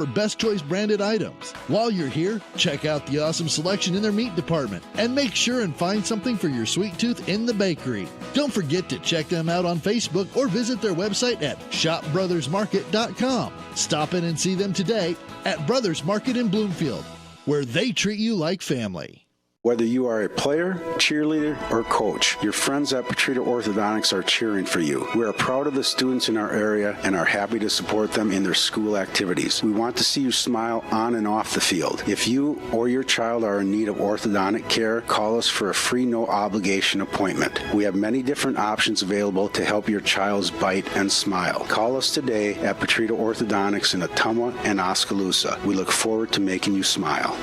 for Best Choice branded items. While you're here, check out the awesome selection in their meat department and make sure and find something for your sweet tooth in the bakery. Don't forget to check them out on Facebook or visit their website at shopbrothersmarket.com. Stop in and see them today at Brothers Market in Bloomfield, where they treat you like family. Whether you are a player, cheerleader, or coach, your friends at Petrita Orthodontics are cheering for you. We are proud of the students in our area and are happy to support them in their school activities. We want to see you smile on and off the field. If you or your child are in need of orthodontic care, call us for a free no-obligation appointment. We have many different options available to help your child's bite and smile. Call us today at Petrita Orthodontics in Ottumwa and Oskaloosa. We look forward to making you smile.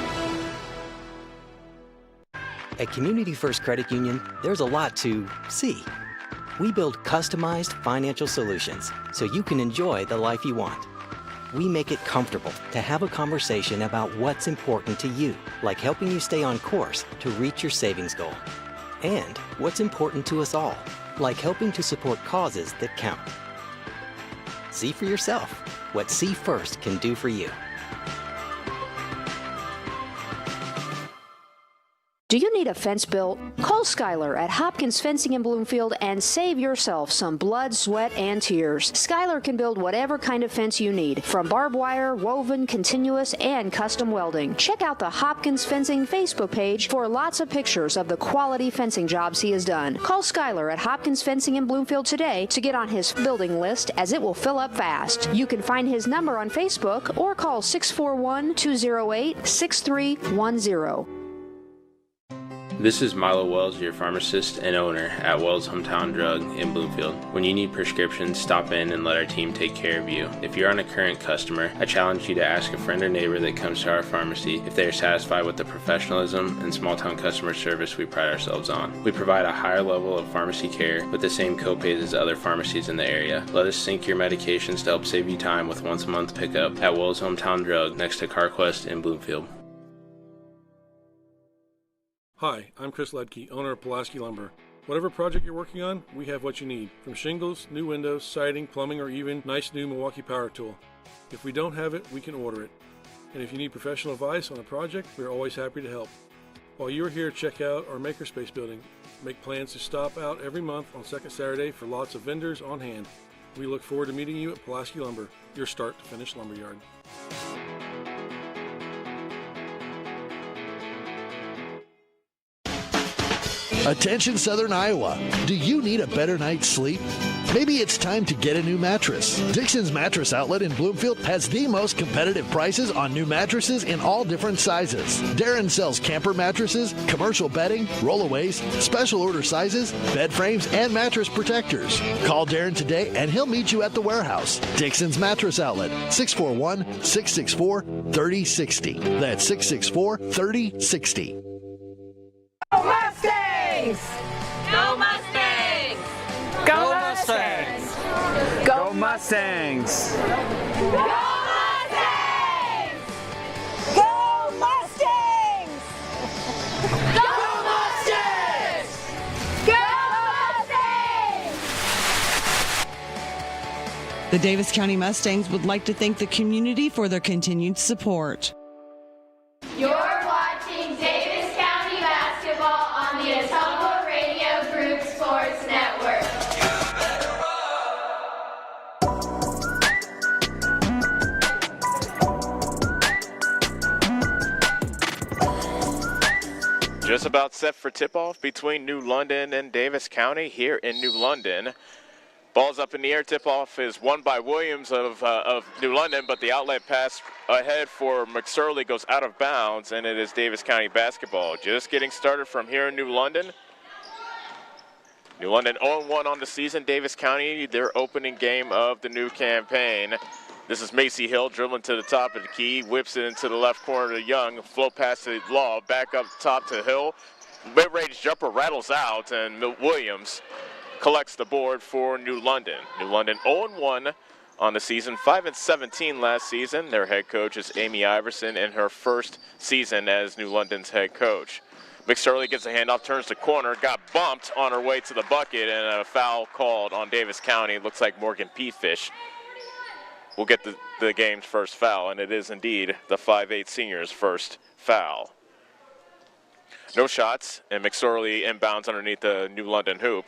At Community First Credit Union, there's a lot to see. We build customized financial solutions so you can enjoy the life you want. We make it comfortable to have a conversation about what's important to you, like helping you stay on course to reach your savings goal. And what's important to us all, like helping to support causes that count. See for yourself what See First can do for you. Do you need a fence built? Call Skylar at Hopkins Fencing in Bloomfield and save yourself some blood, sweat, and tears. Skylar can build whatever kind of fence you need, from barbed wire, woven, continuous, and custom welding. Check out the Hopkins Fencing Facebook page for lots of pictures of the quality fencing jobs he has done. Call Skylar at Hopkins Fencing in Bloomfield today to get on his building list, as it will fill up fast. You can find his number on Facebook or call 641-208-6310. This is Milo Wells, your pharmacist and owner at Wells Hometown Drug in Bloomfield. When you need prescriptions, stop in and let our team take care of you. If you're on a current customer, I challenge you to ask a friend or neighbor that comes to our pharmacy if they are satisfied with the professionalism and small-town customer service we pride ourselves on. We provide a higher level of pharmacy care with the same copays as other pharmacies in the area. Let us sync your medications to help save you time with once-a-month pickup at Wells Hometown Drug next to CarQuest in Bloomfield. Hi, I'm Chris Ledke, owner of Pulaski Lumber. Whatever project you're working on, we have what you need. From shingles, new windows, siding, plumbing, or even nice new Milwaukee power tool. If we don't have it, we can order it. And if you need professional advice on a project, we're always happy to help. While you're here, check out our Makerspace building. Make plans to stop out every month on second Saturday for lots of vendors on hand. We look forward to meeting you at Pulaski Lumber, your start to finish lumberyard. Attention Southern Iowa, do you need a better night's sleep? Maybe it's time to get a new mattress. Dixon's Mattress Outlet in Bloomfield has the most competitive prices on new mattresses in all different sizes. Darren sells camper mattresses, commercial bedding, rollaways, special order sizes, bed frames, and mattress protectors. Call Darren today and he'll meet you at the warehouse. Dixon's Mattress Outlet, 641-664-3060. That's 664-3060. Go Mustangs! Go Mustangs! Go Mustangs! Go Mustangs! Go Mustangs! Go Mustangs! Go Mustangs! Go Mustangs! The Davis County Mustangs would like to thank the community for their continued support. You're watching Davis County basketball on the Ottumwa Radio Group Sports Network. Just about set for tip-off between New London and Davis County here in New London. Ball's up in the air. Tip-off is won by Williams of New London, but the outlet pass ahead for McSorley goes out of bounds, and it is Davis County basketball. Just getting started from here in New London. New London 0-1 on the season. Davis County, their opening game of the new campaign. This is Macy Hill dribbling to the top of the key, whips it into the left corner to Young, flow past the Law, back up top to Hill. Mid-range jumper rattles out, and Williams collects the board for New London. New London 0-1 on the season, 5-17 last season. Their head coach is Amy Iverson in her first season as New London's head coach. McSorley gets a handoff, turns the corner, got bumped on her way to the bucket, and a foul called on Davis County. Looks like Morgan Peatfish will get the game's first foul, and it is indeed the 5'8 senior's first foul. No shots, and McSorley inbounds underneath the New London hoop.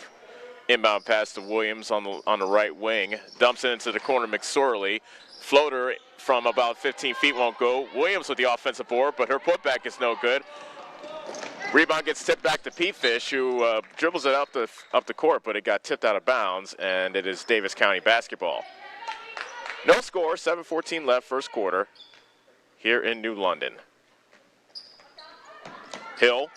Inbound pass to Williams on the right wing. Dumps it into the corner, McSorley. Floater from about 15 feet won't go. Williams with the offensive board, but her putback is no good. Rebound gets tipped back to Pete Fish, who dribbles it up the court, but it got tipped out of bounds, and it is Davis County basketball. No score, 7:14 left, first quarter, here in New London. Hill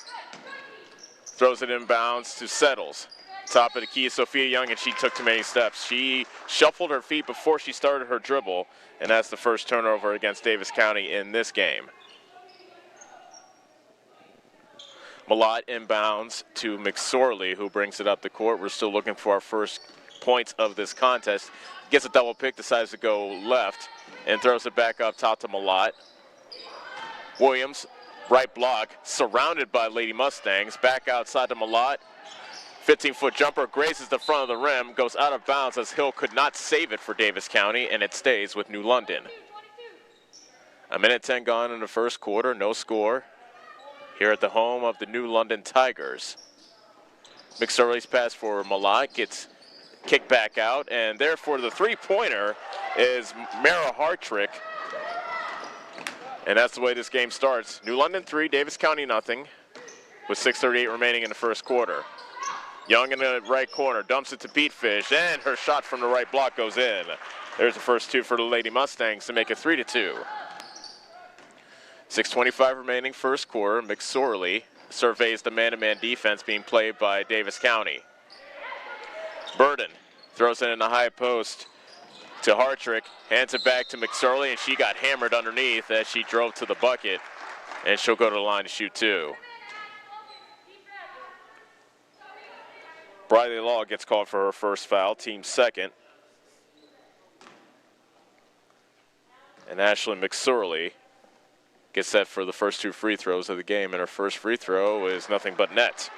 throws it inbounds to Settles. Top of the key is Sophia Young, and she took too many steps. She shuffled her feet before she started her dribble, and that's the first turnover against Davis County in this game. Malott inbounds to McSorley, who brings it up the court. We're still looking for our first points of this contest. Gets a double pick, decides to go left, and throws it back up top to Malott. Williams, right block, surrounded by Lady Mustangs. Back outside to Malott. 15-foot jumper grazes the front of the rim, goes out of bounds as Hill could not save it for Davis County, and it stays with New London. A minute 10 gone in the first quarter, no score here at the home of the New London Tigers. McSorley's pass for Malott gets kicked back out, and therefore the three-pointer is Mara Hartrick. And that's the way this game starts. New London 3, Davis County nothing, with 6:38 remaining in the first quarter. Young in the right corner, dumps it to Pete Fish, and her shot from the right block goes in. There's the first two for the Lady Mustangs to make it 3-2. 6:25 remaining first quarter. McSorley surveys the man-to-man defense being played by Davis County. Burden throws it in the high post to Hartrick, hands it back to McSorley, and she got hammered underneath as she drove to the bucket, and she'll go to the line to shoot two. Briley Law gets called for her first foul, team second. And Ashley McSorley gets set for the first two free throws of the game, and her first free throw is nothing but net.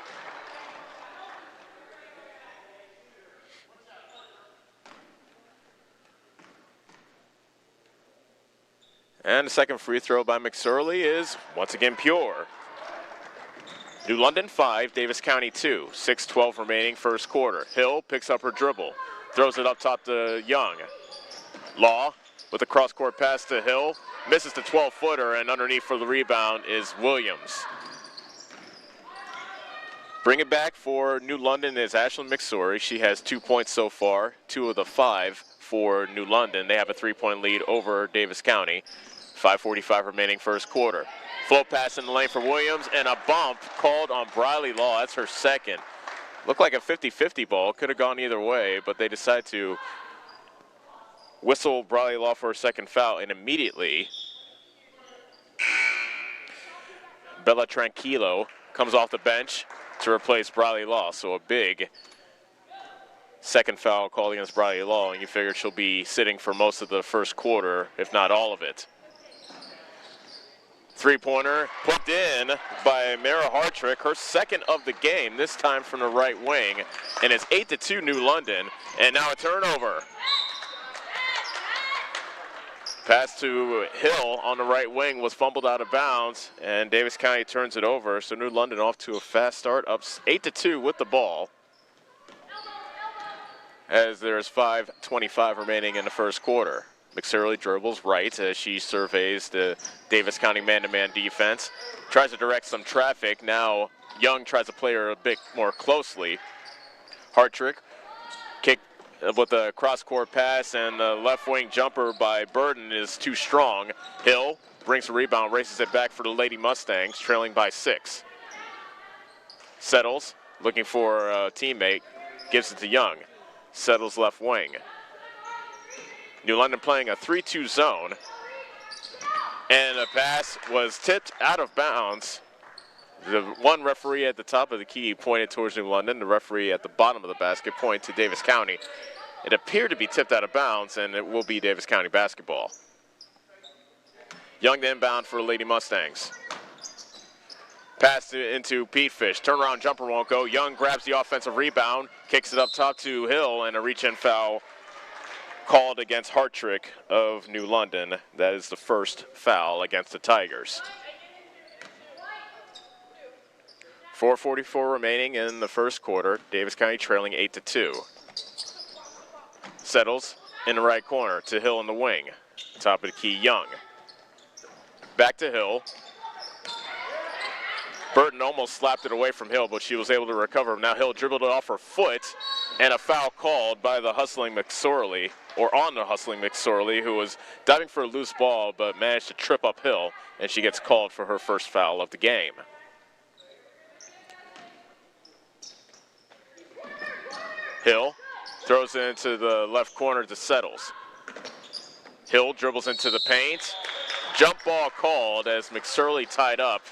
And the second free throw by McSorley is once again pure. New London 5, Davis County 2, 6:12 remaining first quarter. Hill picks up her dribble, throws it up top to Young. Law with a cross-court pass to Hill, misses the 12-footer, and underneath for the rebound is Williams. Bring it back for New London is Ashlyn McSorley. She has 2 points so far, 2 of the 5 for New London. They have a 3-point lead over Davis County. 5:45 remaining first quarter. Float pass in the lane for Williams, and a bump called on Briley Law. That's her second. Looked like a 50-50 ball. Could have gone either way, but they decide to whistle Briley Law for her second foul, and immediately Bella Tranquillo comes off the bench to replace Briley Law. So a big second foul called against Briley Law, and you figured she'll be sitting for most of the first quarter, if not all of it. Three-pointer put in by Mara Hartrick, her second of the game, this time from the right wing, and it's 8-2 New London, and now a turnover. Pass to Hill on the right wing was fumbled out of bounds, and Davis County turns it over, so New London off to a fast start, up 8-2 with the ball, as there's 5:25 remaining in the first quarter. McSorley dribbles right as she surveys the Davis County man-to-man defense. Tries to direct some traffic. Now Young tries to play her a bit more closely. Hartrick kick with a cross-court pass, and the left wing jumper by Burden is too strong. Hill brings the rebound, races it back for the Lady Mustangs, trailing by 6. Settles, looking for a teammate, gives it to Young. Settles left wing. New London playing a 3-2 zone, and the pass was tipped out of bounds. The one referee at the top of the key pointed towards New London. The referee at the bottom of the basket pointed to Davis County. It appeared to be tipped out of bounds, and it will be Davis County basketball. Young to inbound for Lady Mustangs. Pass into Pete Fish. Turnaround jumper won't go. Young grabs the offensive rebound, kicks it up top to Hill, and a reach-in foul called against Hartrick of New London. That is the first foul against the Tigers. 4:44 remaining in the first quarter. Davis County trailing 8-2. Settles in the right corner to Hill in the wing. Top of the key, Young. Back to Hill. Burton almost slapped it away from Hill, but she was able to recover. Now Hill dribbled it off her foot, and a foul called by the hustling McSorley, or on the hustling McSorley, who was diving for a loose ball but managed to trip up Hill, and she gets called for her first foul of the game. Hill throws it into the left corner to Settles. Hill dribbles into the paint. Jump ball called as McSorley tied up.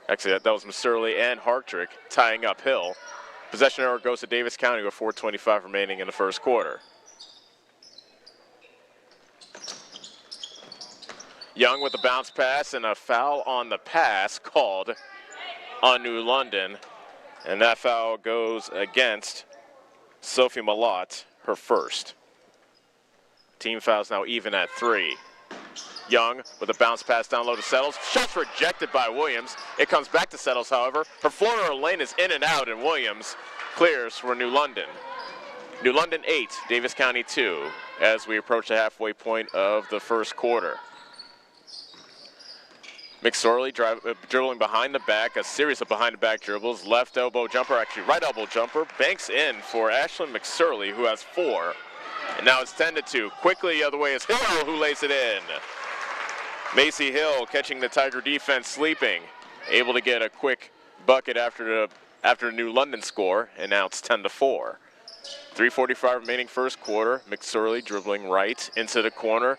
Actually, that was McSorley and Hartrick tying up Hill. Possession error goes to Davis County with 4:25 remaining in the first quarter. Young with a bounce pass and a foul on the pass called on New London. And that foul goes against Sophie Malott, her first. Team fouls now even at 3. Young with a bounce pass down low to Settles. Shot's rejected by Williams. It comes back to Settles, however. Her floater lane is in and out, and Williams clears for New London. New London 8, Davis County 2, as we approach the halfway point of the first quarter. McSorley dribbling behind the back, a series of behind the back dribbles. Left elbow jumper, actually right elbow jumper. Banks in for Ashlyn McSorley, who has 4. And now it's 10-2. Quickly the other way is Hill, who lays it in. Macy Hill catching the Tiger defense sleeping. Able to get a quick bucket after the New London score, and now it's 10-4. 3:45 remaining first quarter. McSorley dribbling right into the corner.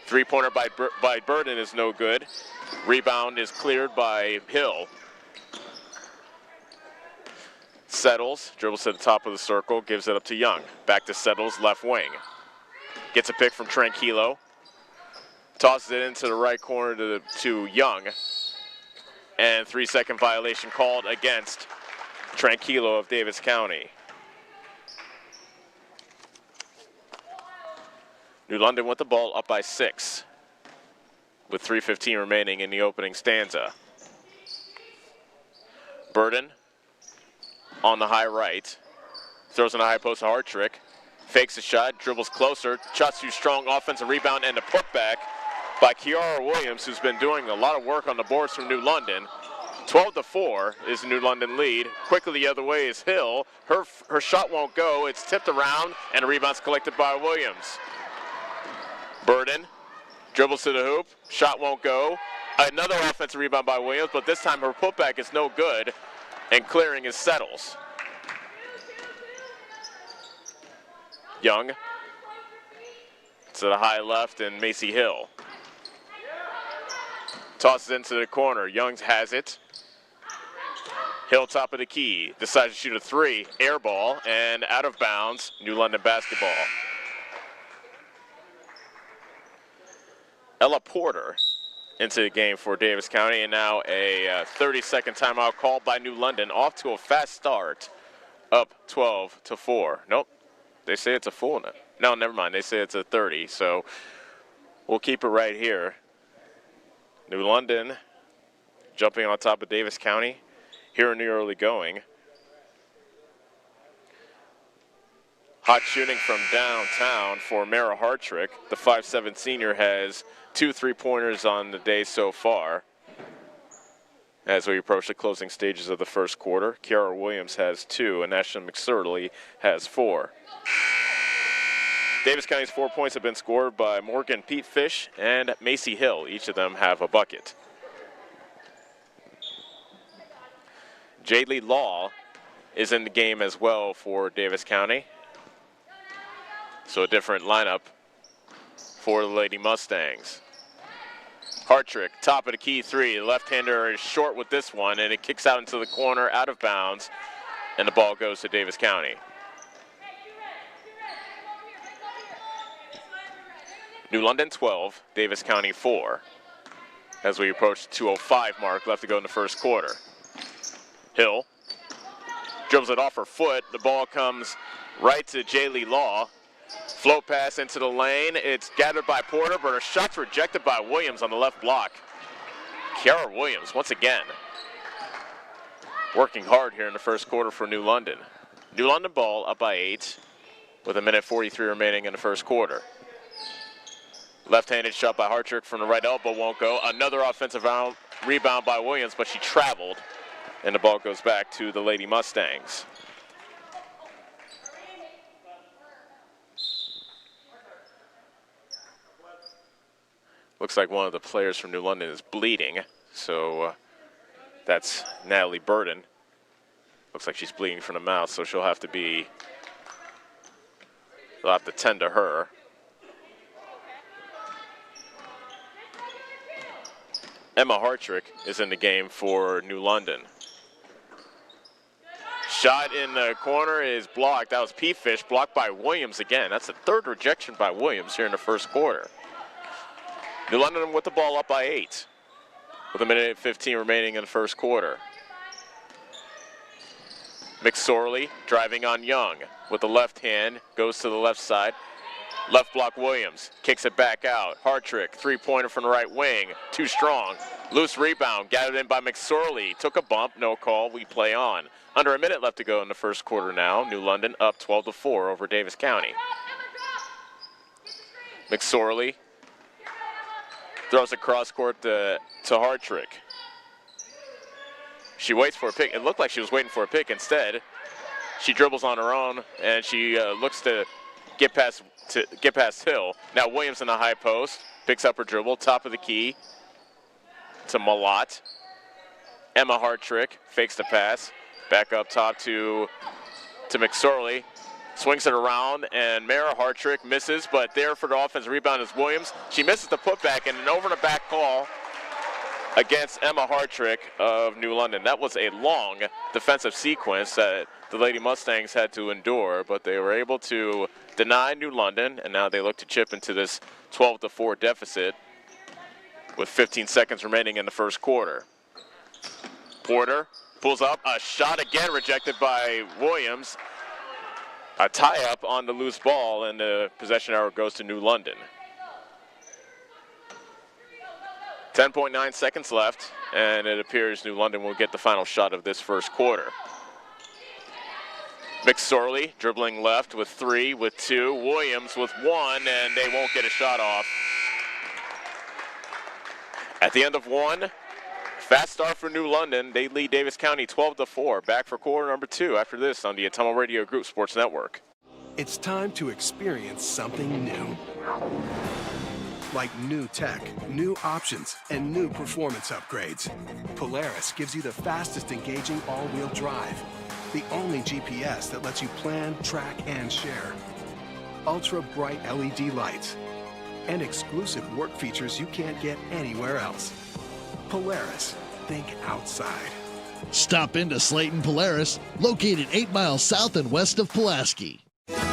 Three-pointer by Burden is no good. Rebound is cleared by Hill. Settles, dribbles to the top of the circle, gives it up to Young. Back to Settles, left wing. Gets a pick from Tranquilo. Tosses it into the right corner to Young. And 3-second violation called against Tranquilo of Davis County. New London with the ball up by 6 with 3:15 remaining in the opening stanza. Burden on the high right, throws in a high post to Hartrick, fakes a shot, dribbles closer, shot's too strong, offensive rebound and a putback by Kiara Williams, who's been doing a lot of work on the boards from New London. 12-4 is the New London lead. Quickly the other way is Hill. Her shot won't go. It's tipped around and a rebound's collected by Williams. Burden dribbles to the hoop. Shot won't go. Another offensive rebound by Williams, but this time her putback is no good, and clearing is Settles. Young to the high left and Macy Hill. Tosses into the corner. Young has it. Hill top of the key. Decides to shoot a 3. Air ball and out of bounds. New London basketball. Ella Porter into the game for Davis County, and now a 30-second timeout called by New London. Off to a fast start, up 12-4. Nope, they say it's a full. No, never mind. They say it's a 30, so we'll keep it right here. New London jumping on top of Davis County here in the early going. Hot shooting from downtown for Mara Hartrick. The 5'7" senior has 2 3-pointers on the day so far. As we approach the closing stages of the first quarter, Kiara Williams has 2 and Ashlyn McSorley has 4. Davis County's 4 points have been scored by Morgan Pete Fish and Macy Hill. Each of them have a bucket. Jaylee Law is in the game as well for Davis County. So a different lineup for the Lady Mustangs. Hartrick, top of the key 3. The left-hander is short with this one, and it kicks out into the corner, out of bounds, and the ball goes to Davis County. New London 12, Davis County 4. As we approach the 2:05 mark, left to go in the first quarter. Hill dribbles it off her foot. The ball comes right to Jaylee Law. Float pass into the lane. It's gathered by Porter, but her shot's rejected by Williams on the left block. Kiara Williams, once again, working hard here in the first quarter for New London. New London ball up by 8 with 1:43 remaining in the first quarter. Left-handed shot by Hartrick from the right elbow won't go. Another offensive rebound by Williams, but she traveled, and the ball goes back to the Lady Mustangs. Looks like one of the players from New London is bleeding, so that's Natalie Burden. Looks like she's bleeding from the mouth, so they'll have to tend to her. Emma Hartrick is in the game for New London. Shot in the corner is blocked. That was P-Fish, blocked by Williams again. That's the third rejection by Williams here in the first quarter. New London with the ball up by 8 with 1:15 remaining in the first quarter. McSorley driving on Young with the left hand, goes to the left side. Left block Williams, kicks it back out. Hartrick, three-pointer from the right wing, too strong. Loose rebound, gathered in by McSorley. Took a bump, no call, we play on. Under a minute left to go in the first quarter now. New London up 12-4 over Davis County. McSorley throws a cross court to Hartrick. She waits for a pick. It looked like she was waiting for a pick. Instead, she dribbles on her own, and she looks to get past Hill. Now Williams in the high post, picks up her dribble, top of the key to Malott. Emma Hartrick fakes the pass, back up top to McSorley. Swings it around, and Mara Hartrick misses, but there for the offensive rebound is Williams. She misses the putback, and an over-the-back call against Emma Hartrick of New London. That was a long defensive sequence that the Lady Mustangs had to endure, but they were able to deny New London, and now they look to chip into this 12-4 deficit with 15 seconds remaining in the first quarter. Porter pulls up, a shot again rejected by Williams. A tie-up on the loose ball, and the possession arrow goes to New London. 10.9 seconds left, and it appears New London will get the final shot of this first quarter. McSorley dribbling left with 3, with 2. Williams with 1, and they won't get a shot off. At the end of 1, fast start for New London. They lead Davis County 12-4. Back for quarter number 2 after this on the Atomo Radio Group Sports Network. It's time to experience something new. Like new tech, new options, and new performance upgrades. Polaris gives you the fastest engaging all-wheel drive. The only GPS that lets you plan, track, and share. Ultra bright LED lights. And exclusive work features you can't get anywhere else. Polaris. Think outside. Stop into Slayton Polaris, located 8 miles south and west of Pulaski.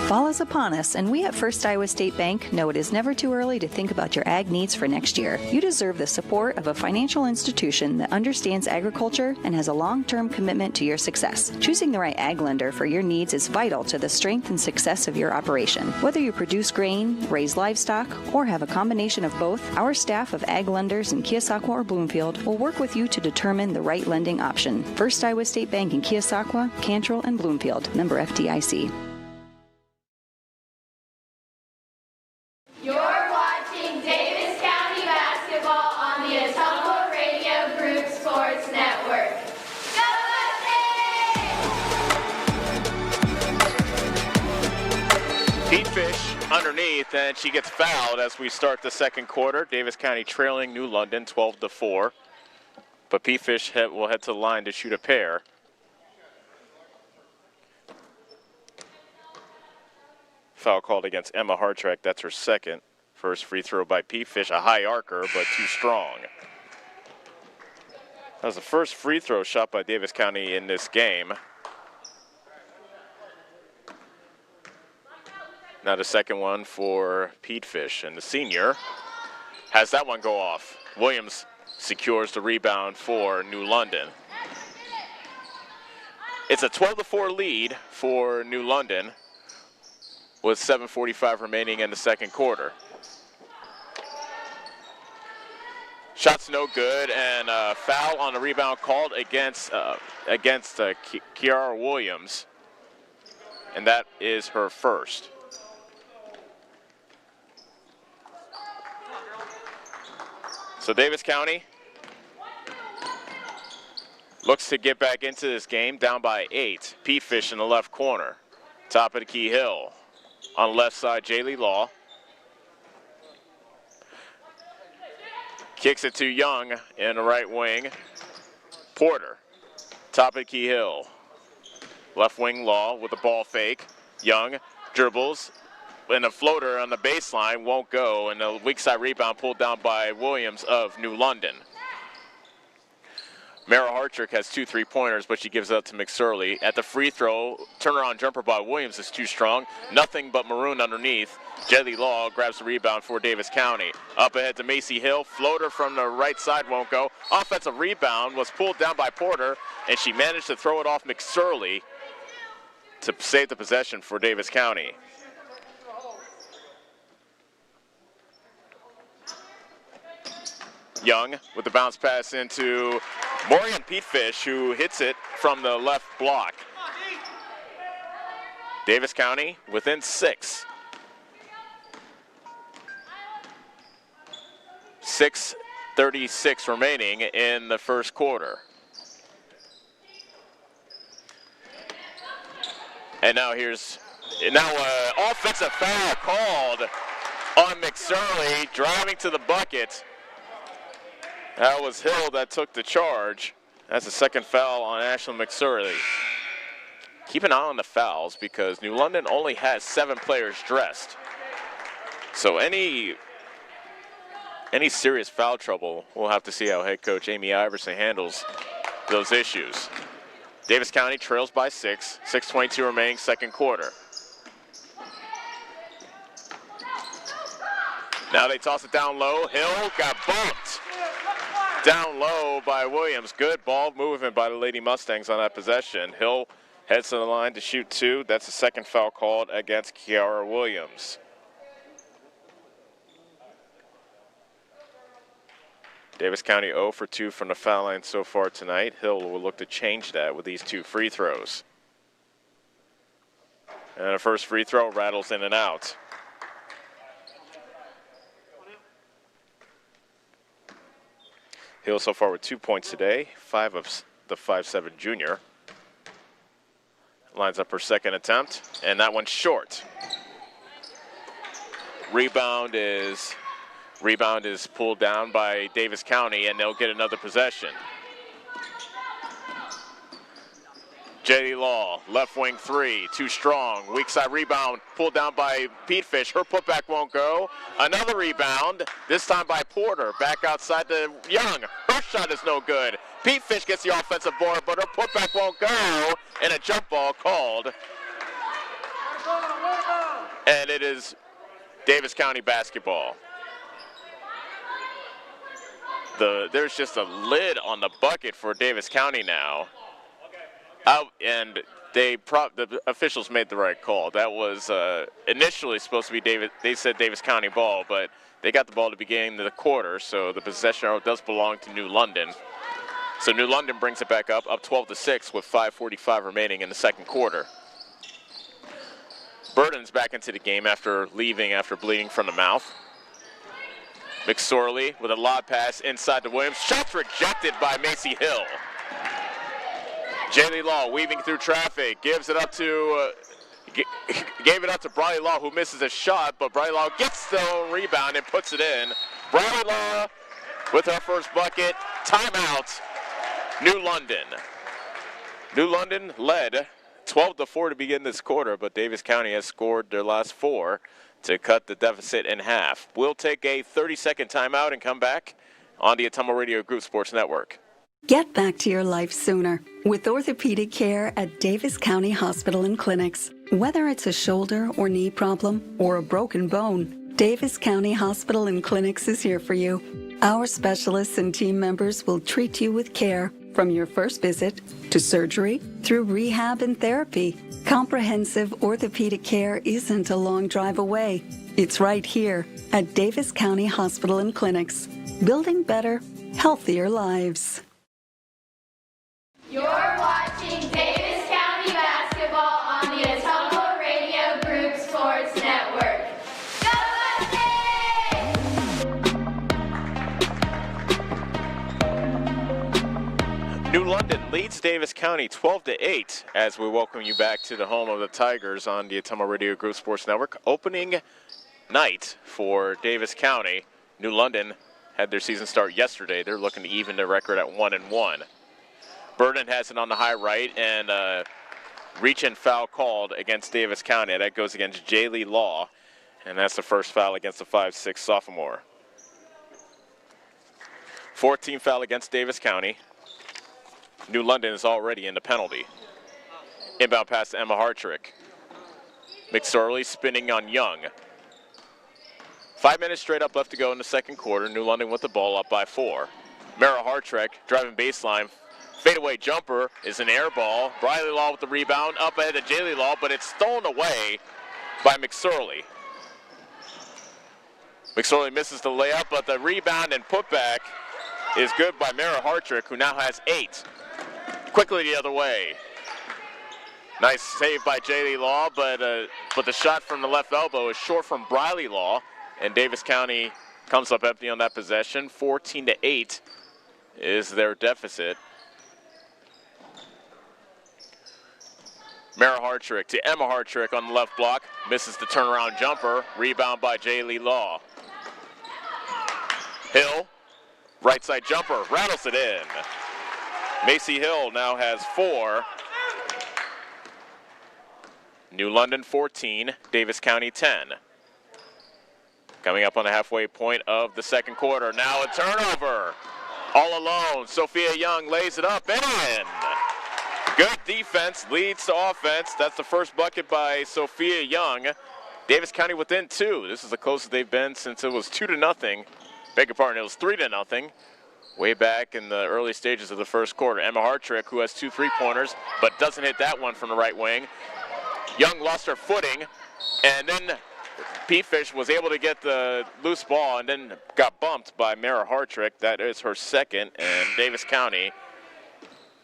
Fall is upon us, and we at First Iowa State Bank know it is never too early to think about your ag needs for next year. You deserve the support of a financial institution that understands agriculture and has a long-term commitment to your success. Choosing the right ag lender for your needs is vital to the strength and success of your operation. Whether you produce grain, raise livestock, or have a combination of both, our staff of ag lenders in Keosauqua or Bloomfield will work with you to determine the right lending option. First Iowa State Bank in Keosauqua, Cantrell, and Bloomfield. Member FDIC. You're watching Davis County basketball on the Atomo Radio Group Sports Network. Go Mustangs! Pete Fish underneath, and she gets fouled as we start the second quarter. Davis County trailing New London 12-4. But Pete Fish will head to the line to shoot a pair. Foul called against Emma Hartrick. That's her second. First free throw by Pete Fish, a high arcer, but too strong. That was the first free throw shot by Davis County in this game. Now the second one for Pete Fish, and the senior has that one go off. Williams secures the rebound for New London. It's a 12-4 lead for New London. with 7:45 remaining in the second quarter. Shot's no good, and foul on the rebound called against Kiara Williams, and that is her first. So Davis County looks to get back into this game, down by 8. Pete Fish in the left corner. Top of the key, Hill. On the left side, Jaylee Law. Kicks it to Young in the right wing. Porter. Top of the key, Hill. Left wing, Law with the ball fake. Young dribbles. And a floater on the baseline won't go. And a weak side rebound pulled down by Williams of New London. Mara Hartrick has 2 3-pointers, but she gives it up to McSorley. At the free throw, turnaround jumper by Williams is too strong. Nothing but maroon underneath. Jelly Law grabs the rebound for Davis County. Up ahead to Macy Hill. Floater from the right side won't go. Offensive rebound was pulled down by Porter, and she managed to throw it off McSorley to save the possession for Davis County. Young with the bounce pass into Morgan Petefish, who hits it from the left block. Davis County within 6. 6:36 remaining in the first quarter. And now here's offensive foul called on McSorley, driving to the bucket. That was Hill that took the charge. That's the second foul on Ashlyn McSorley. Keep an eye on the fouls because New London only has 7 players dressed. So any serious foul trouble, we'll have to see how head coach Amy Iverson handles those issues. Davis County trails by 6. 6:22 remaining, second quarter. Now they toss it down low. Hill got bumped down low by Williams. Good ball movement by the Lady Mustangs on that possession. Hill heads to the line to shoot 2. That's the second foul called against Kiara Williams. Davis County 0 for 2 from the foul line so far tonight. Hill will look to change that with these 2 free throws. And the first free throw rattles in and out. Hill so far with 2 points today, 5 of the 5'7" junior. Lines up her second attempt, and that one's short. Rebound is pulled down by Davis County, and they'll get another possession. J.D. Law, left wing 3, too strong. Weak side rebound pulled down by Pete Fish. Her putback won't go. Another rebound, this time by Porter. Back outside to Young. Her shot is no good. Pete Fish gets the offensive board, but her putback won't go. And a jump ball called. And it is Davis County basketball. There's just a lid on the bucket for Davis County now. And the officials made the right call. That was initially supposed to be they said Davis County ball, but they got the ball at the beginning of the quarter, so the possession arrow does belong to New London. So New London brings it back up 12-6 with 5:45 remaining in the second quarter. Burden's back into the game after bleeding from the mouth. McSorley with a lob pass inside to Williams. Shots rejected by Macy Hill. Jaylee Law weaving through traffic, gave it up to Briley Law, who misses a shot, but Briley Law gets the rebound and puts it in. Briley Law with her first bucket. Timeout, New London. New London led 12-4 to begin this quarter, but Davis County has scored their last 4 to cut the deficit in half. We'll take a 30-second timeout and come back on the Ottumwa Radio Group Sports Network. Get back to your life sooner with orthopedic care at Davis County Hospital and Clinics. Whether it's a shoulder or knee problem or a broken bone, Davis County Hospital and Clinics is here for you. Our specialists and team members will treat you with care, From your first visit to surgery through rehab and therapy, comprehensive orthopedic care isn't a long drive away. It's right here at Davis County Hospital and Clinics, building better, healthier lives. You're watching Davis County basketball on the Ottumwa Radio Group Sports Network. Go Mustangs! New London leads Davis County 12-8 as we welcome you back to the home of the Tigers on the Ottumwa Radio Group Sports Network. Opening night for Davis County. New London had their season start yesterday. They're looking to even their record at 1-1. Burden has it on the high right, and reach-in foul called against Davis County. That goes against Jaylee Law, and that's the first foul against the 5'6" sophomore. 14th foul against Davis County. New London is already in the penalty. Inbound pass to Emma Hartrick. McSorley spinning on Young. 5 minutes straight up left to go in the second quarter. New London with the ball up by 4. Mara Hartrick driving baseline. Fadeaway jumper is an air ball. Briley Law with the rebound, up ahead of Jaylee Law, but it's stolen away by McSorley. McSorley misses the layup, but the rebound and putback is good by Mara Hartrick, who now has 8. Quickly the other way. Nice save by Jaylee Law, but the shot from the left elbow is short from Briley Law, and Davis County comes up empty on that possession. 14-8 is their deficit. Mara Hartrick to Emma Hartrick on the left block. Misses the turnaround jumper. Rebound by Jaylee Law. Hill, right side jumper, rattles it in. Macy Hill now has 4. New London 14, Davis County 10. Coming up on the halfway point of the second quarter. Now a turnover. All alone, Sophia Young lays it up and in. Good defense leads to offense. That's the first bucket by Sophia Young. Davis County within 2. This is the closest they've been since it was 2-0. Beg your pardon, it was 3-0. Way back in the early stages of the first quarter. Emma Hartrick, who has 2 3-pointers, but doesn't hit that one from the right wing. Young lost her footing, and then Pete Fish was able to get the loose ball and then got bumped by Mara Hartrick. That is her second, and Davis County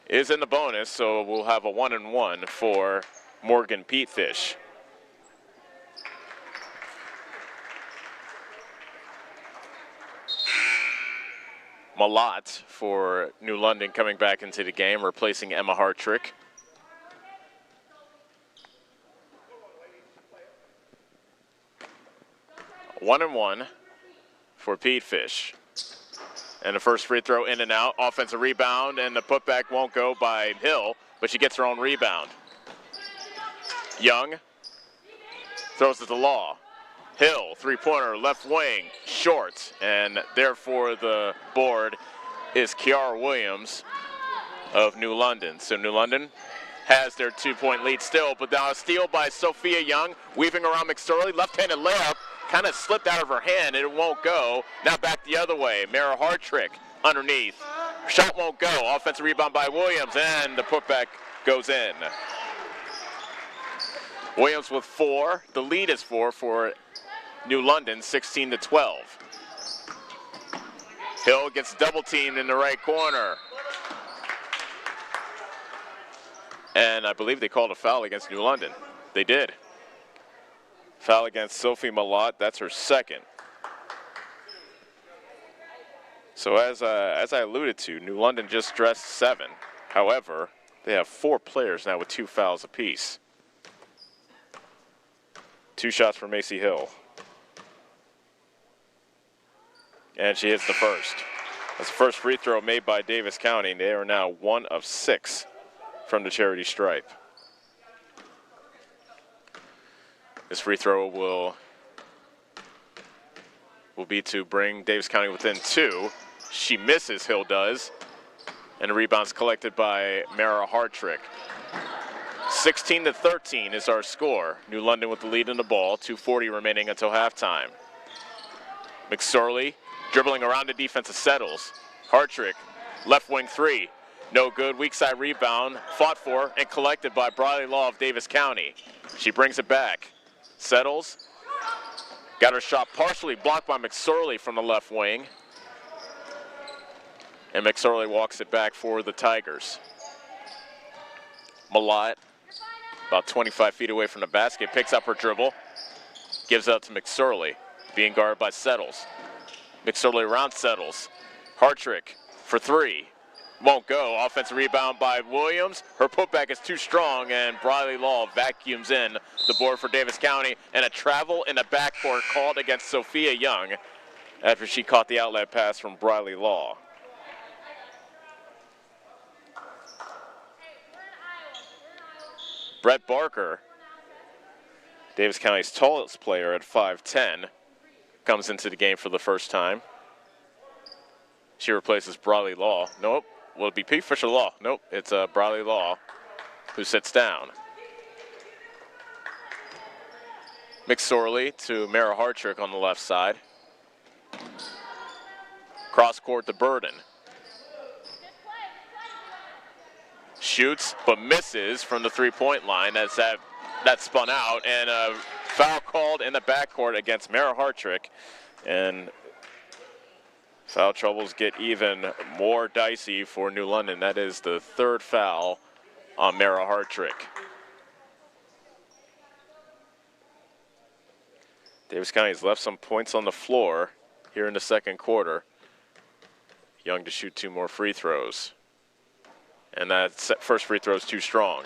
is in the bonus, so we'll have a 1-1 for Morgan Pete Fish. Malott for New London coming back into the game, replacing Emma Hartrick. One and one for Pete Fish. And the first free throw in and out. Offensive rebound, and the putback won't go by Hill, but she gets her own rebound. Young throws it to Law. Hill, three-pointer, left wing, short, and therefore the board is Kiara Williams of New London. So New London has their 2-point lead still, but now a steal by Sophia Young, weaving around McSorley, left-handed layup, kind of slipped out of her hand, and it won't go. Now back the other way. Mara Hartrick underneath. Shot won't go. Offensive rebound by Williams, and the putback goes in. Williams with 4. The lead is 4 for New London, 16-12. Hill gets double teamed in the right corner. And I believe they called a foul against New London. They did. Foul against Sophie Malott. That's her second. So as I alluded to, New London just dressed 7. However, they have 4 players now with 2 fouls apiece. 2 shots for Macy Hill. And she hits the first. That's the first free throw made by Davis County. They are now 1 of 6 from the charity stripe. This free throw will be to bring Davis County within 2. She misses, Hill does. And the rebound's collected by Mara Hartrick. 16-13 is our score. New London with the lead in the ball. 2:40 remaining until halftime. McSorley dribbling around the defense of Settles. Hartrick, left wing 3. No good. Weak side rebound. Fought for and collected by Briley Law of Davis County. She brings it back. Settles. Got her shot partially blocked by McSorley from the left wing. And McSorley walks it back for the Tigers. Malott, about 25 feet away from the basket, picks up her dribble. Gives out to McSorley, being guarded by Settles. McSorley around Settles. Hartrick for three. Won't go. Offensive rebound by Williams. Her putback is too strong, and Briley Law vacuums in the board for Davis County, and a travel in the backcourt called against Sophia Young after she caught the outlet pass from Briley Law. Brett Barker, Davis County's tallest player at 5'10", comes into the game for the first time. She replaces Briley Law. Nope. Will it be Pete Fisher Law? Nope. It's Briley Law who sits down. McSorley to Mara Hartrick on the left side. Cross court to Burden. Shoots but misses from the three-point line. That's that spun out, and a foul called in the backcourt against Mara Hartrick. And foul troubles get even more dicey for New London. That is the third foul on Mara Hartrick. Davis County has left some points on the floor here in the second quarter. Young to shoot 2 more free throws. And that first free throw is too strong.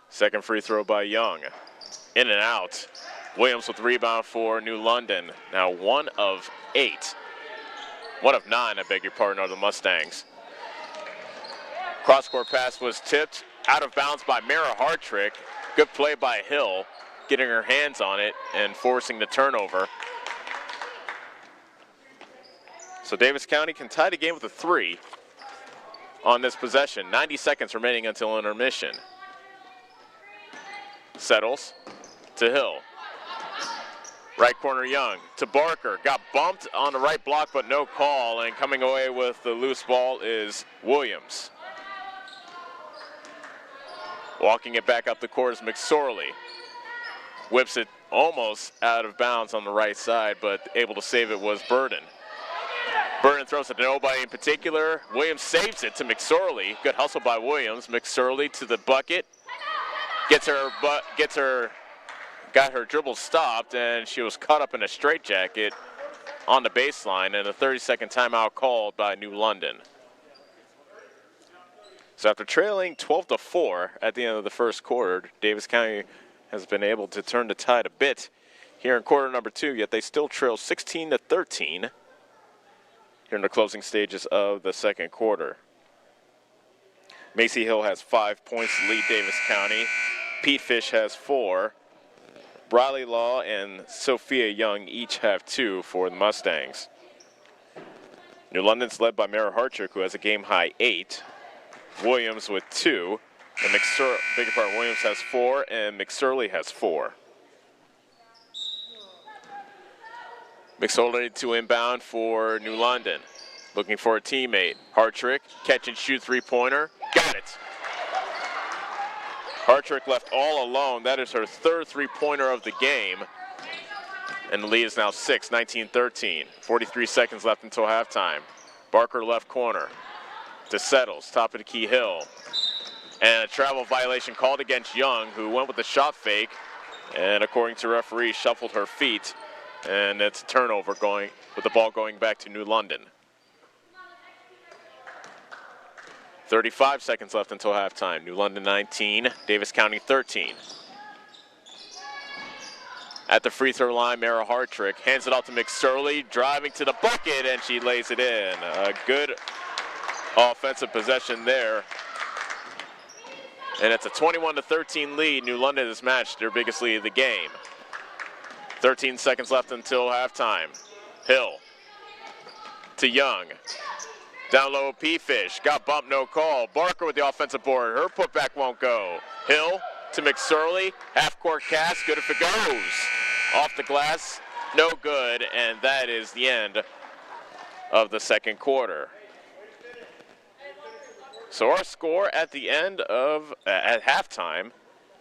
Second free throw by Young. In and out. Williams with the rebound for New London. Now 1 of 8. 1 of 9, I beg your pardon, are the Mustangs. Cross-court pass was tipped out of bounds by Mara Hartrick. Good play by Hill, getting her hands on it and forcing the turnover. So Davis County can tie the game with a 3 on this possession. 90 seconds remaining until intermission. Settles to Hill. Right corner Young to Barker. Got bumped on the right block, but no call. And coming away with the loose ball is Williams. Walking it back up the court is McSorley. Whips it almost out of bounds on the right side, but able to save it was Burden. Burden throws it to nobody in particular. Williams saves it to McSorley. Good hustle by Williams. McSorley to the bucket. Got her dribble stopped, and she was caught up in a straitjacket on the baseline, and a 30-second timeout called by New London. So after trailing 12-4 at the end of the first quarter, Davis County has been able to turn the tide a bit here in quarter number 2, yet they still trail 16-13 here in the closing stages of the second quarter. Macy Hill has 5 points to lead Davis County. Pete Fish has 4. Briley Law and Sophia Young each have 2 for the Mustangs. New London's led by Mara Hartrick, who has a game-high 8. Williams with 2. And Williams has 4, and McSorley has 4. McSorley to inbound for New London. Looking for a teammate. Hartrick, catch and shoot three-pointer. Got it. Hartrick left all alone. That is her third three-pointer of the game. And the lead is now 6, 19-13. 43 seconds left until halftime. Barker left corner to Settles, top of the key Hill. And a travel violation called against Young, who went with the shot fake. And according to referee, shuffled her feet. And it's a turnover going with the ball going back to New London. 35 seconds left until halftime. New London 19, Davis County 13. At the free throw line, Mara Hartrick hands it off to McSorley, driving to the bucket, and she lays it in. A good offensive possession there. And it's a 21-13 lead. New London has matched their biggest lead of the game. 13 seconds left until halftime. Hill to Young. Down low, P-Fish. Got bumped, no call. Barker with the offensive board. Her putback won't go. Hill to McSorley. Half-court cast. Good if it goes. Off the glass, no good, and that is the end of the second quarter. So our score at the end of, at halftime,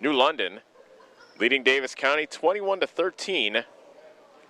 New London leading Davis County 21-13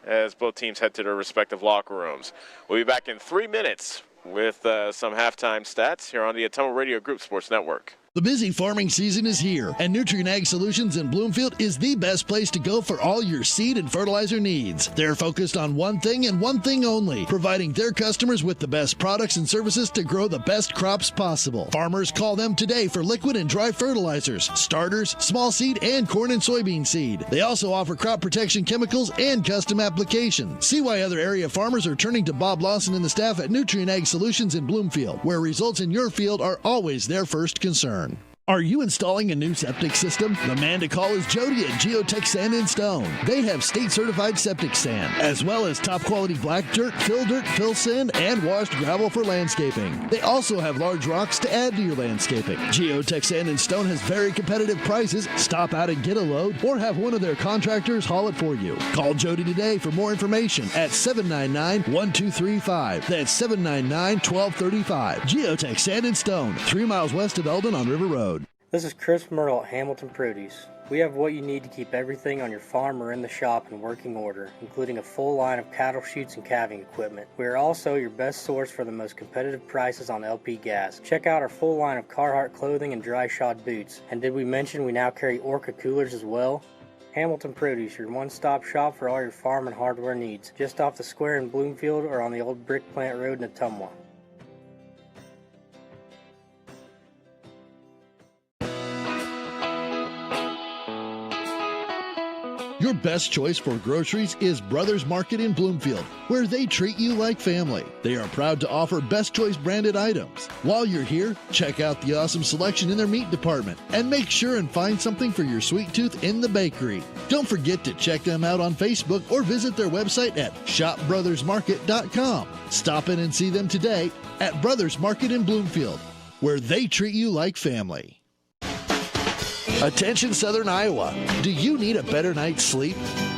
as both teams head to their respective locker rooms. We'll be back in 3 minutes with some halftime stats here on the Atomo Radio Group Sports Network. The busy farming season is here, and Nutrien Ag Solutions in Bloomfield is the best place to go for all your seed and fertilizer needs. They're focused on one thing and one thing only, providing their customers with the best products and services to grow the best crops possible. Farmers call them today for liquid and dry fertilizers, starters, small seed, and corn and soybean seed. They also offer crop protection chemicals and custom application. See why other area farmers are turning to Bob Lawson and the staff at Nutrien Ag Solutions in Bloomfield, where results in your field are always their first concern. Are you installing a new septic system? The man to call is Jody at Geotech Sand and Stone. They have state-certified septic sand, as well as top-quality black dirt, fill sand, and washed gravel for landscaping. They also have large rocks to add to your landscaping. Geotech Sand and Stone has very competitive prices. Stop out and get a load, or have one of their contractors haul it for you. Call Jody today for more information at 799-1235. That's 799-1235. Geotech Sand and Stone, 3 miles west of Eldon on River Road. This is Chris Myrtle at Hamilton Produce. We have what you need to keep everything on your farm or in the shop in working order, including a full line of cattle chutes and calving equipment. We are also your best source for the most competitive prices on LP gas. Check out our full line of Carhartt clothing and dry shod boots. And did we mention we now carry Orca coolers as well? Hamilton Produce, your one-stop shop for all your farm and hardware needs. Just off the square in Bloomfield or on the old Brick Plant Road in Ottumwa. Your best choice for groceries is Brothers Market in Bloomfield, where they treat you like family. They are proud to offer Best Choice branded items. While you're here, check out the awesome selection in their meat department and make sure and find something for your sweet tooth in the bakery. Don't forget to check them out on Facebook or visit their website at shopbrothersmarket.com. Stop in and see them today at Brothers Market in Bloomfield, where they treat you like family. Attention Southern Iowa. Do you need a better night's sleep?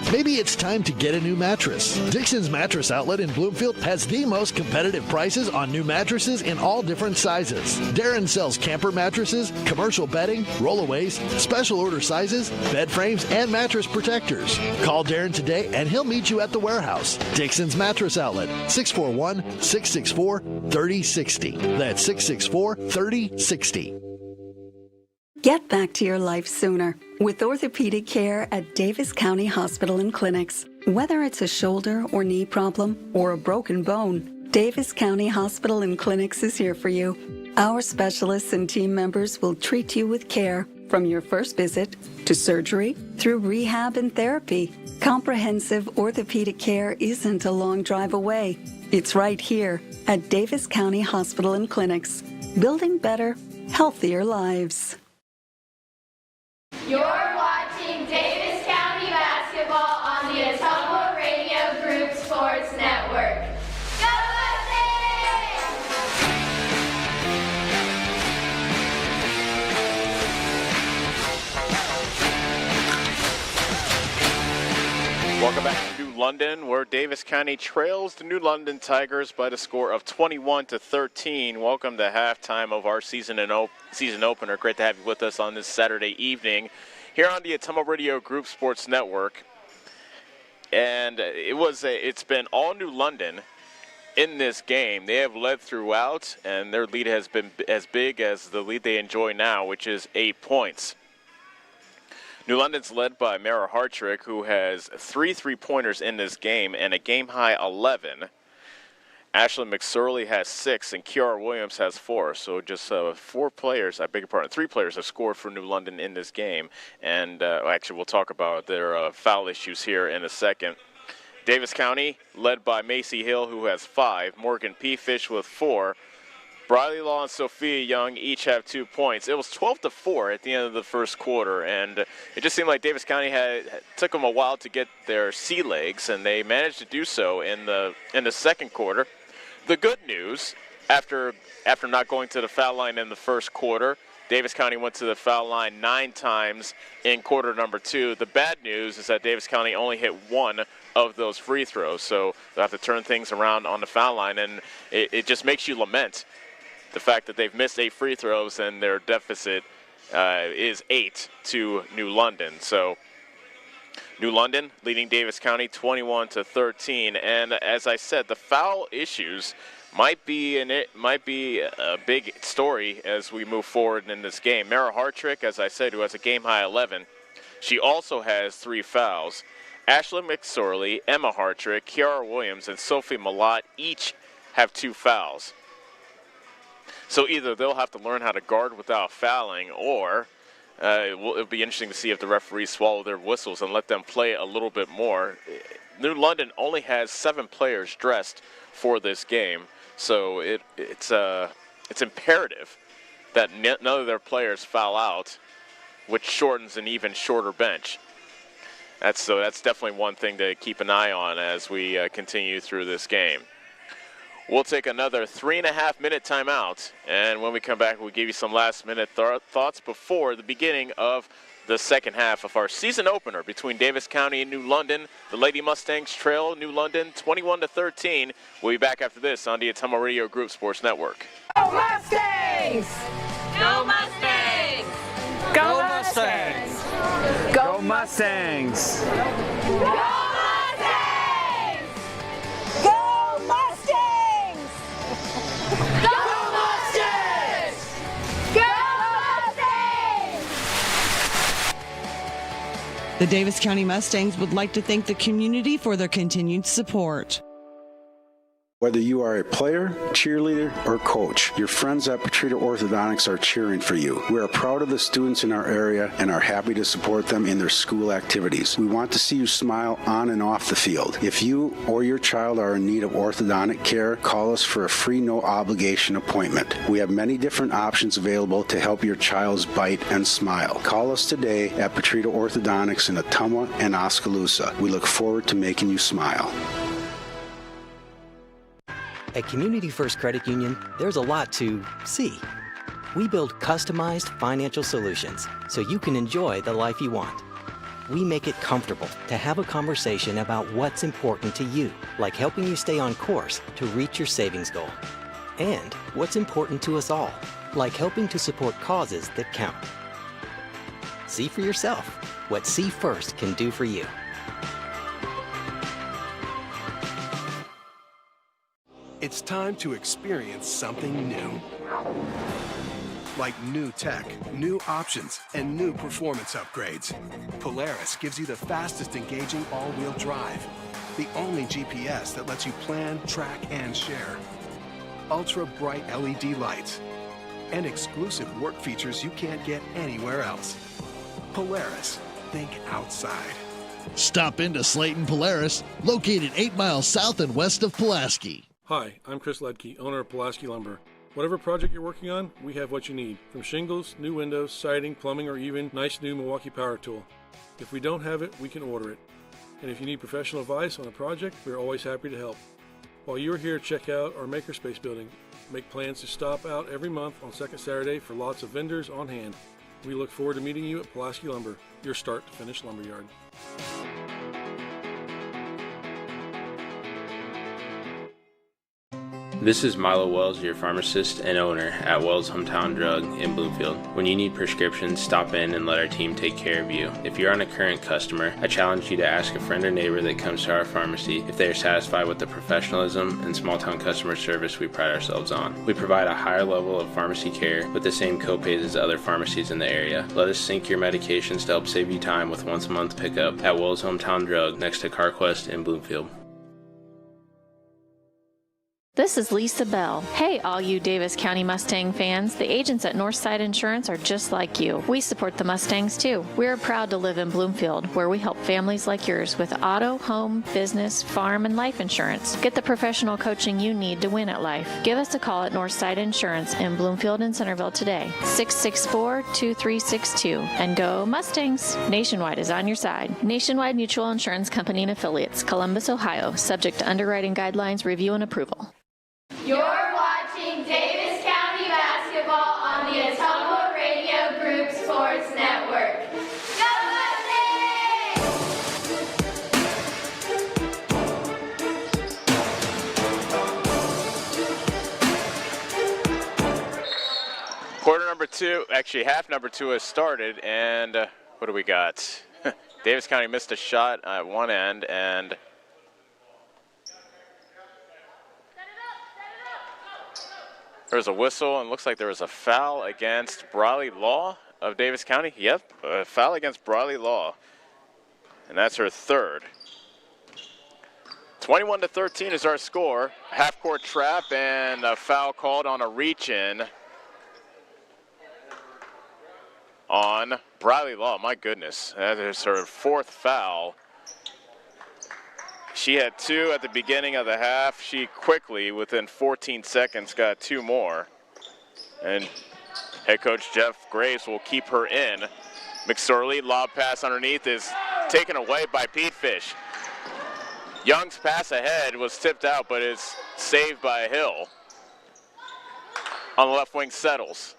Maybe it's time to get a new mattress. Dixon's Mattress Outlet in Bloomfield has the most competitive prices on new mattresses in all different sizes. Darren sells camper mattresses, commercial bedding, rollaways, special order sizes, bed frames, and mattress protectors. Call Darren today and he'll meet you at the warehouse. Dixon's Mattress Outlet, 641-664-3060. That's 664-3060. Get back to your life sooner with orthopedic care at Davis County Hospital and Clinics. Whether it's a shoulder or knee problem or a broken bone, Davis County Hospital and Clinics is here for you. Our specialists and team members will treat you with care from your first visit to surgery through rehab and therapy. Comprehensive orthopedic care isn't a long drive away. It's right here at Davis County Hospital and Clinics, building better, healthier lives. You're watching Davis County basketball on the Atomo Radio Group Sports Network. Go Mustangs! Welcome back to New London, where Davis County trails the New London Tigers by the score of 21-13. Welcome to halftime of our season opener. Great to have you with us on this Saturday evening here on the Atomo Radio Group Sports Network. And it's been all New London in this game. They have led throughout, and their lead has been as big as the lead they enjoy now, which is 8 points. New London's led by Mara Hartrick, who has 3 3-pointers in this game and a game-high 11. Ashlyn McSorley has 6, and Kiara Williams has 4. So just 3 players have scored for New London in this game. And actually, we'll talk about their foul issues here in a second. Davis County, led by Macy Hill, who has 5. Morgan P. Fish with 4. Briley Law and Sophia Young each have 2 points. It was 12-4 at the end of the first quarter, and it just seemed like Davis County took them a while to get their sea legs, and they managed to do so in the second quarter. The good news, after not going to the foul line in the first quarter, Davis County went to the foul line 9 times in quarter number 2. The bad news is that Davis County only hit 1 of those free throws, so they'll have to turn things around on the foul line, and it just makes you lament the fact that they've missed 8 free throws and their deficit is 8 to New London. So New London leading Davis County 21-13, and as I said, the foul issues might be a big story as we move forward in this game. Mara Hartrick, as I said, who has a game-high 11, she also has 3 fouls. Ashley McSorley, Emma Hartrick, Kiara Williams, and Sophie Malott each have 2 fouls. So either they'll have to learn how to guard without fouling, or it'll be interesting to see if the referees swallow their whistles and let them play a little bit more. New London only has 7 players dressed for this game, so it's imperative that none of their players foul out, which shortens an even shorter bench. That's definitely one thing to keep an eye on as we continue through this game. We'll take another 3.5-minute timeout, and when we come back, we'll give you some last-minute thoughts before the beginning of the second half of our season opener between Davis County and New London. The Lady Mustangs trail New London 21-13. We'll be back after this on the Ottumwa Radio Group Sports Network. Go Mustangs! Go Mustangs! Go Mustangs! Go Mustangs! Go Mustangs! Go Mustangs! Go Mustangs! Go Mustangs! The Davis County Mustangs would like to thank the community for their continued support. Whether you are a player, cheerleader, or coach, your friends at Petrita Orthodontics are cheering for you. We are proud of the students in our area and are happy to support them in their school activities. We want to see you smile on and off the field. If you or your child are in need of orthodontic care, call us for a free no-obligation appointment. We have many different options available to help your child's bite and smile. Call us today at Petrita Orthodontics in Ottumwa and Oskaloosa. We look forward to making you smile. At Community First Credit Union, there's a lot to see. We build customized financial solutions so you can enjoy the life you want. We make it comfortable to have a conversation about what's important to you, like helping you stay on course to reach your savings goal. And what's important to us all, like helping to support causes that count. See for yourself what See First can do for you. It's time to experience something new. Like new tech, new options, and new performance upgrades. Polaris gives you the fastest engaging all-wheel drive. The only GPS that lets you plan, track, and share. Ultra bright LED lights. And exclusive work features you can't get anywhere else. Polaris, think outside. Stop into Slayton Polaris, located 8 miles south and west of Pulaski. Hi, I'm Chris Ledke, owner of Pulaski Lumber. Whatever project you're working on, we have what you need. From shingles, new windows, siding, plumbing, or even nice new Milwaukee power tool. If we don't have it, we can order it. And if you need professional advice on a project, we're always happy to help. While you're here, check out our Makerspace building. Make plans to stop out every month on second Saturday for lots of vendors on hand. We look forward to meeting you at Pulaski Lumber, your start to finish lumberyard. This is Milo Wells, your pharmacist and owner at Wells Hometown Drug in Bloomfield. When you need prescriptions, stop in and let our team take care of you. If you're on a current customer, I challenge you to ask a friend or neighbor that comes to our pharmacy if they are satisfied with the professionalism and small-town customer service we pride ourselves on. We provide a higher level of pharmacy care with the same copays as other pharmacies in the area. Let us sync your medications to help save you time with once-a-month pickup at Wells Hometown Drug next to CarQuest in Bloomfield. This is Lisa Bell. Hey, all you Davis County Mustang fans. The agents at Northside Insurance are just like you. We support the Mustangs too. We're proud to live in Bloomfield, where we help families like yours with auto, home, business, farm, and life insurance. Get the professional coaching you need to win at life. Give us a call at Northside Insurance in Bloomfield and Centerville today, 664-2362. And go Mustangs! Nationwide is on your side. Nationwide Mutual Insurance Company and Affiliates, Columbus, Ohio, subject to underwriting guidelines, review, and approval. You're watching Davis County basketball on the Ottumwa Radio half number 2 has started, and what do we got? Davis County missed a shot at one end, and there's a whistle, and looks like there was a foul against Briley Law of Davis County. Yep, a foul against Briley Law, and that's her third. 21-13 is our score. Half-court trap and a foul called on a reach-in on Briley Law. My goodness, that is her fourth foul. She had 2 at the beginning of the half. She quickly, within 14 seconds, got 2 more. And head coach Jeff Graves will keep her in. McSorley, lob pass underneath is taken away by Pete Fish. Young's pass ahead was tipped out, but is saved by Hill. On the left wing, Settles.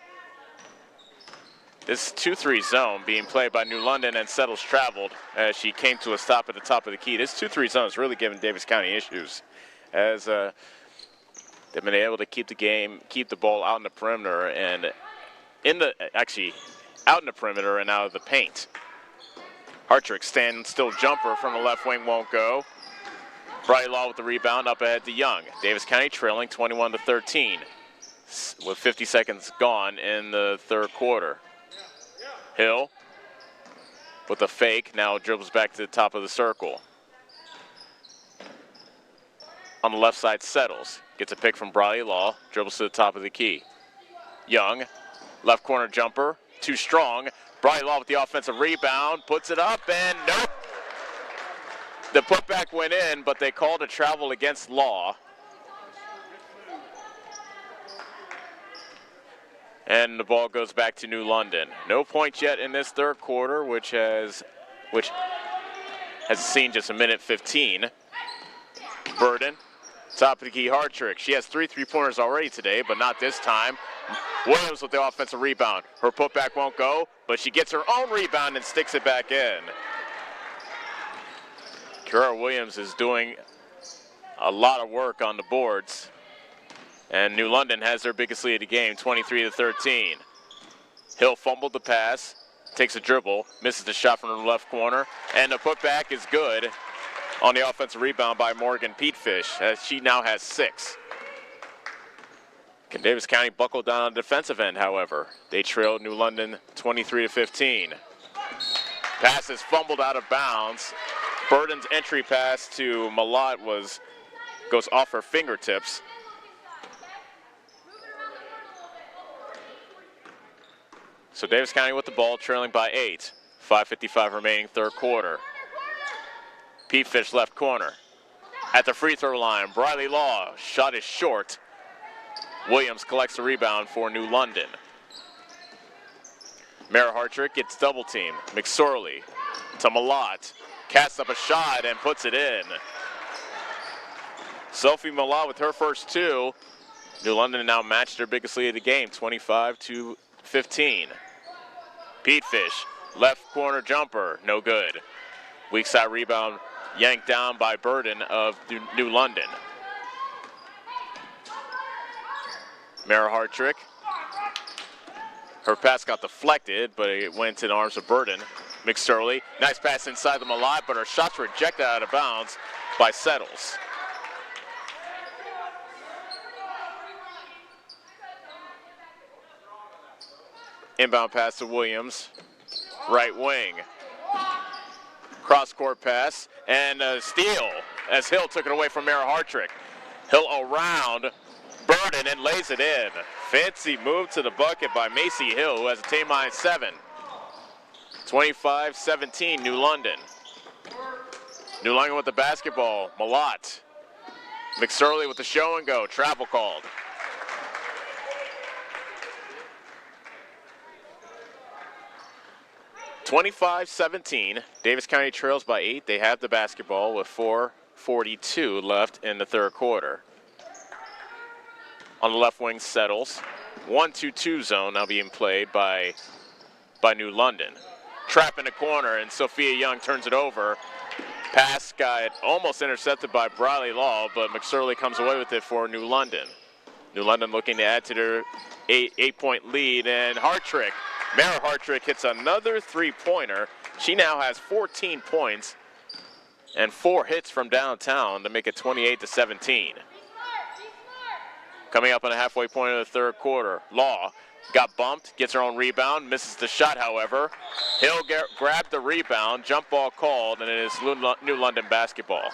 This 2-3 zone being played by New London, and Settles traveled as she came to a stop at the top of the key. This 2-3 zone is really giving Davis County issues, as they've been able to keep the ball out in the perimeter and out in the perimeter and out of the paint. Hartrick standing still jumper from the left wing won't go. Briley Law with the rebound up ahead to Young. Davis County trailing 21-13 with 50 seconds gone in the third quarter. Hill with a fake, now dribbles back to the top of the circle. On the left side, Settles. Gets a pick from Briley Law, dribbles to the top of the key. Young, left corner jumper, too strong. Briley Law with the offensive rebound, puts it up, and nope. The putback went in, but they called a travel against Law. And the ball goes back to New London. No points yet in this third quarter, which has seen just a minute 15. Burden, top of the key, Hartrick. She has 3 3-pointers already today, but not this time. Williams with the offensive rebound. Her putback won't go, but she gets her own rebound and sticks it back in. Kara Williams is doing a lot of work on the boards. And New London has their biggest lead of the game, 23-13. Hill fumbled the pass, takes a dribble, misses the shot from the left corner, and the putback is good on the offensive rebound by Morgan Petefish, as she now has 6. Can Davis County buckle down on the defensive end, however? They trailed New London 23-15. Pass is fumbled out of bounds. Burden's entry pass to Malott goes off her fingertips. So Davis County with the ball, trailing by 8. 5:55 remaining third quarter. Pete Fish left corner. At the free throw line, Briley Law, shot is short. Williams collects the rebound for New London. Mara Hartrick gets double teamed. McSorley to Malott. Casts up a shot and puts it in. Sophie Malott with her first 2. New London now matched their biggest lead of the game, 25-15. Pete Fish, left corner jumper, no good. Weak side rebound yanked down by Burden of New London. Mara Hartrick. Her pass got deflected, but it went in the arms of Burden. McSorley, nice pass inside the Malott, but her shot's rejected out of bounds by Settles. Inbound pass to Williams, right wing. Cross-court pass, and a steal as Hill took it away from Mara Hartrick. Hill around Burden and lays it in. Fancy move to the bucket by Macy Hill, who has a team-high 7. 25-17, New London. New London with the basketball. Malott. McSorley with the show and go. Travel called. (25-17). Davis County trails by 8. They have the basketball with 4:42 left in the third quarter. On the left wing, Settles. 1-2-2 zone now being played by New London. Trap in the corner, and Sophia Young turns it over. Pass got almost intercepted by Briley Law, but McSorley comes away with it for New London. New London looking to add to their eight-point lead, and Hartrick, Mara Hartrick hits another three-pointer. She now has 14 points and 4 hits from downtown to make it 28-17. Coming up on the halfway point of the third quarter, Law got bumped, gets her own rebound, misses the shot, however. Hill grabbed the rebound, jump ball called, and it is New London basketball.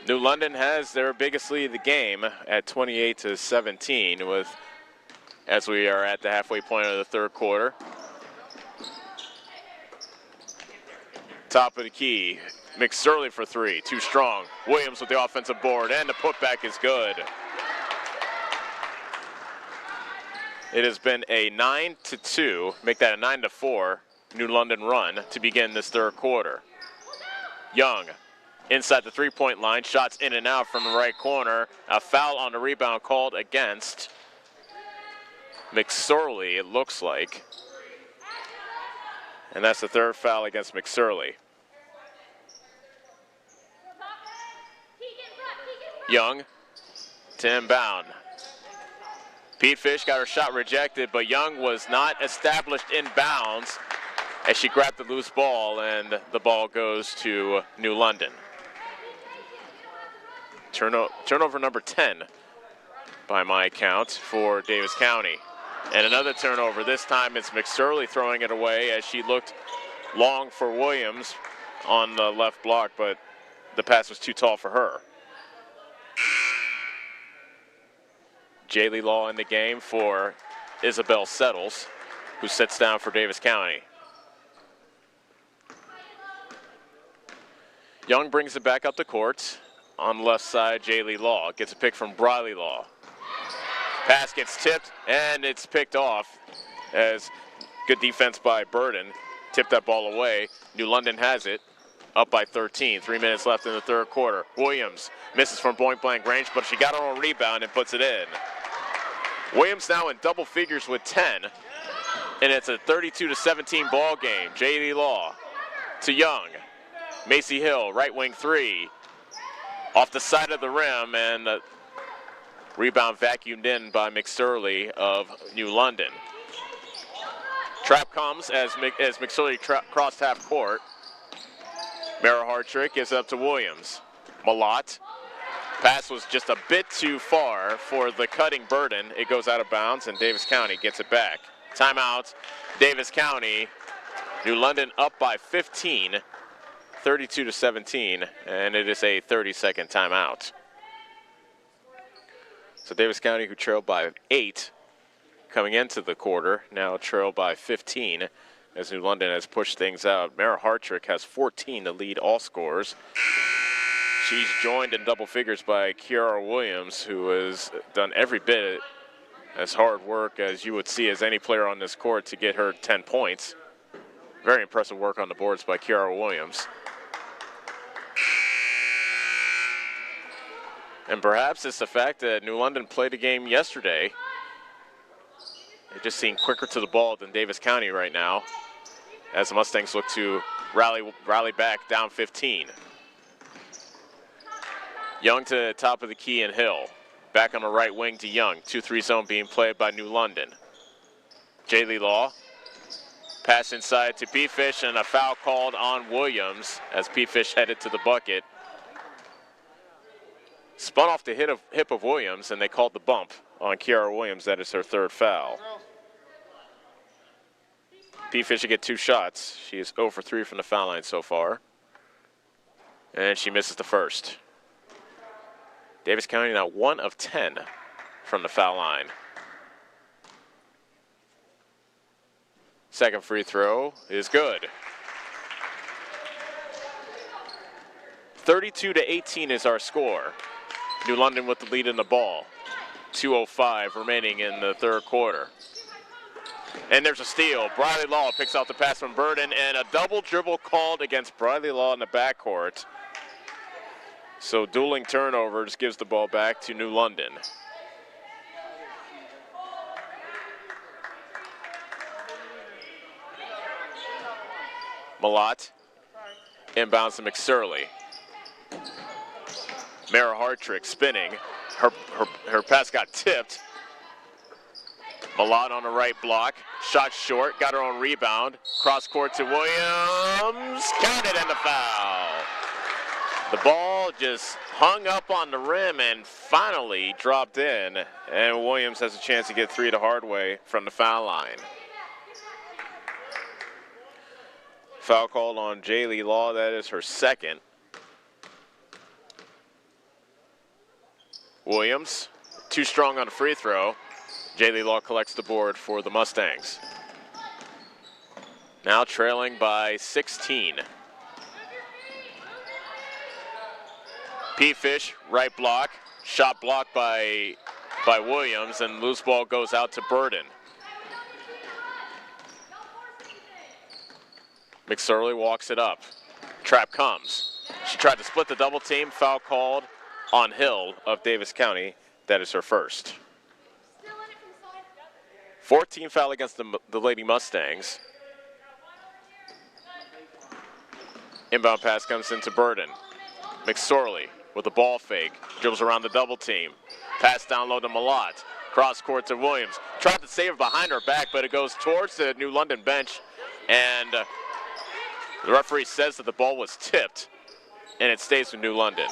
New London has their biggest lead of the game at 28-17 as we are at the halfway point of the third quarter. Top of the key, McSorley for 3, too strong. Williams with the offensive board, and the putback is good. It has been a 9-2, make that a 9-4 New London run to begin this third quarter. Young inside the three-point line, shots in and out from the right corner. A foul on the rebound called against McSorley, it looks like. And that's the third foul against McSorley. Young to inbound. Pete Fish got her shot rejected, but Young was not established in bounds as she grabbed the loose ball, and the ball goes to New London. Turnover number 10 by my count for Davis County. And another turnover. This time it's McSorley throwing it away as she looked long for Williams on the left block, but the pass was too tall for her. Jaylee Law in the game for Isabel Settles, who sits down for Davis County. Young brings it back up the court. On the left side, Jaylee Law gets a pick from Briley Law. Pass gets tipped, and it's picked off as good defense by Burden. Tipped that ball away. New London has it, up by 13. 3 minutes left in the third quarter. Williams misses from point-blank range, but she got her own rebound and puts it in. Williams now in double figures with 10, and it's a 32-17 ball game. Jaylee Law to Young. Macy Hill, right wing 3. Off the side of the rim, and the rebound vacuumed in by McSorley of New London. Trap comes as McSorley crossed half court. Mara Hartrick gives it up to Williams. Malott. Pass was just a bit too far for the cutting Burden. It goes out of bounds, and Davis County gets it back. Timeout, Davis County. New London up by 15. 32-17, and it is a 30-second timeout. So Davis County, who trailed by 8 coming into the quarter, now trail by 15 as New London has pushed things out. Mara Hartrick has 14 to lead all scorers. She's joined in double figures by Kiara Williams, who has done every bit as hard work as you would see as any player on this court to get her 10 points. Very impressive work on the boards by Kiara Williams. And perhaps it's the fact that New London played a game yesterday. They just seem quicker to the ball than Davis County right now, as the Mustangs look to rally back down 15. Young to the top of the key and Hill. Back on the right wing to Young. 2-3 zone being played by New London. Jaylee Law. Pass inside to Pete Fish, and a foul called on Williams as Pete Fish headed to the bucket. Spun off the hip of Williams, and they called the bump on Kiara Williams. That is her third foul. Pete Fish will get 2 shots. She is 0 for 3 from the foul line so far. And she misses the first. Davis County now 1 of 10 from the foul line. Second free throw is good. 32-18 is our score. New London with the lead in the ball. 2:05 remaining in the third quarter. And there's a steal. Briley Law picks out the pass from Burden, and a double dribble called against Briley Law in the backcourt. So dueling turnovers gives the ball back to New London. Malott Inbounds to McSorley. Mara Hartrick spinning. Her pass got tipped. Malott on the right block. Shot short. Got her own rebound. Cross court to Williams. Counted and the foul. The ball just hung up on the rim and finally dropped in. And Williams has a chance to get three the hard way from the foul line. Foul called on Jaylee Law. That is her second. Williams, too strong on a free throw. Jaylee Law collects the board for the Mustangs. Now trailing by 16. P-Fish, right block. Shot blocked by Williams, and loose ball goes out to Burden. McSorley walks it up. Trap comes. She tried to split the double team. Foul called on Hill of Davis County. That is her first. 14 foul against the Lady Mustangs. Inbound pass comes into Burden. McSorley with a ball fake. Dribbles around the double team. Pass down low to Malott. Cross court to Williams. Tried to save it behind her back, but it goes towards the New London bench. And the referee says that the ball was tipped, and it stays with New London.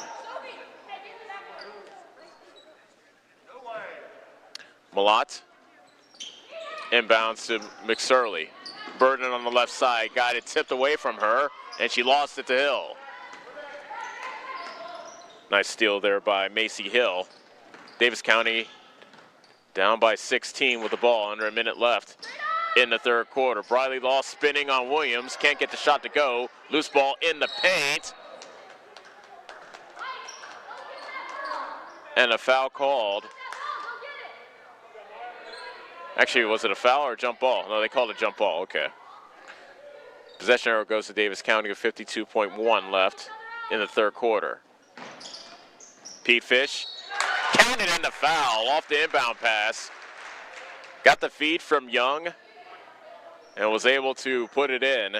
Malott. Inbounds to McSorley. Burden on the left side. Got it tipped away from her, and she lost it to Hill. Nice steal there by Macy Hill. Davis County down by 16 with the ball, under a minute left in the third quarter. Briley Law spinning on Williams. Can't get the shot to go. Loose ball in the paint. And a foul called. Actually, was it a foul or a jump ball? No, they called it a jump ball. Okay. Possession arrow goes to Davis County with 52.1 left in the third quarter. Pete Fish counted in the foul off the inbound pass. Got the feed from Young and was able to put it in.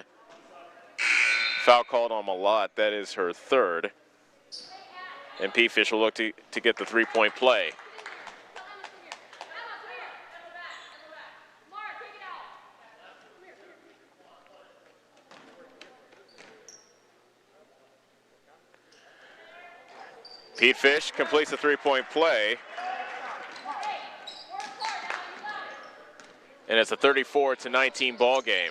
Foul called on Malott. That is her third. And Pete Fish will look to get the three-point play. Pete Fish completes the three-point play. And it's a 34-19 ball game.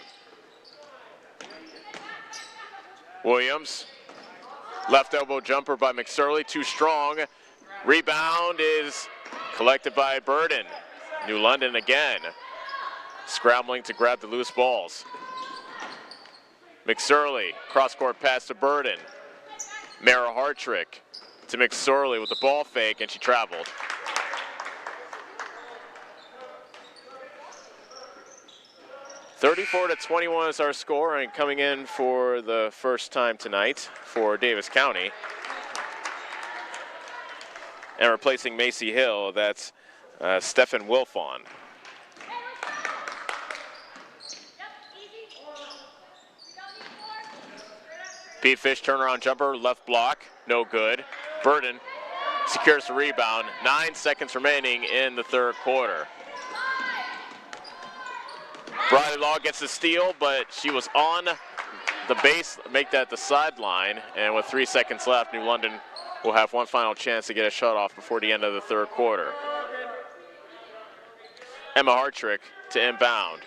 Williams, left elbow jumper by McSorley, too strong. Rebound is collected by Burden. New London again, scrambling to grab the loose balls. McSorley, cross-court pass to Burden. Mara Hartrick to McSorley with the ball fake, and she traveled. (34-21) is our score, and coming in for the first time tonight for Davis County. And replacing Macy Hill, that's Stefan Wilfon. Pete Fish turnaround jumper, left block, no good. Burden secures the rebound. 9 seconds remaining in the third quarter. Briley Law gets the steal, but she was on the base, make that the sideline. And with 3 seconds left, New London will have one final chance to get a shot off before the end of the third quarter. Emma Hartrick to inbound.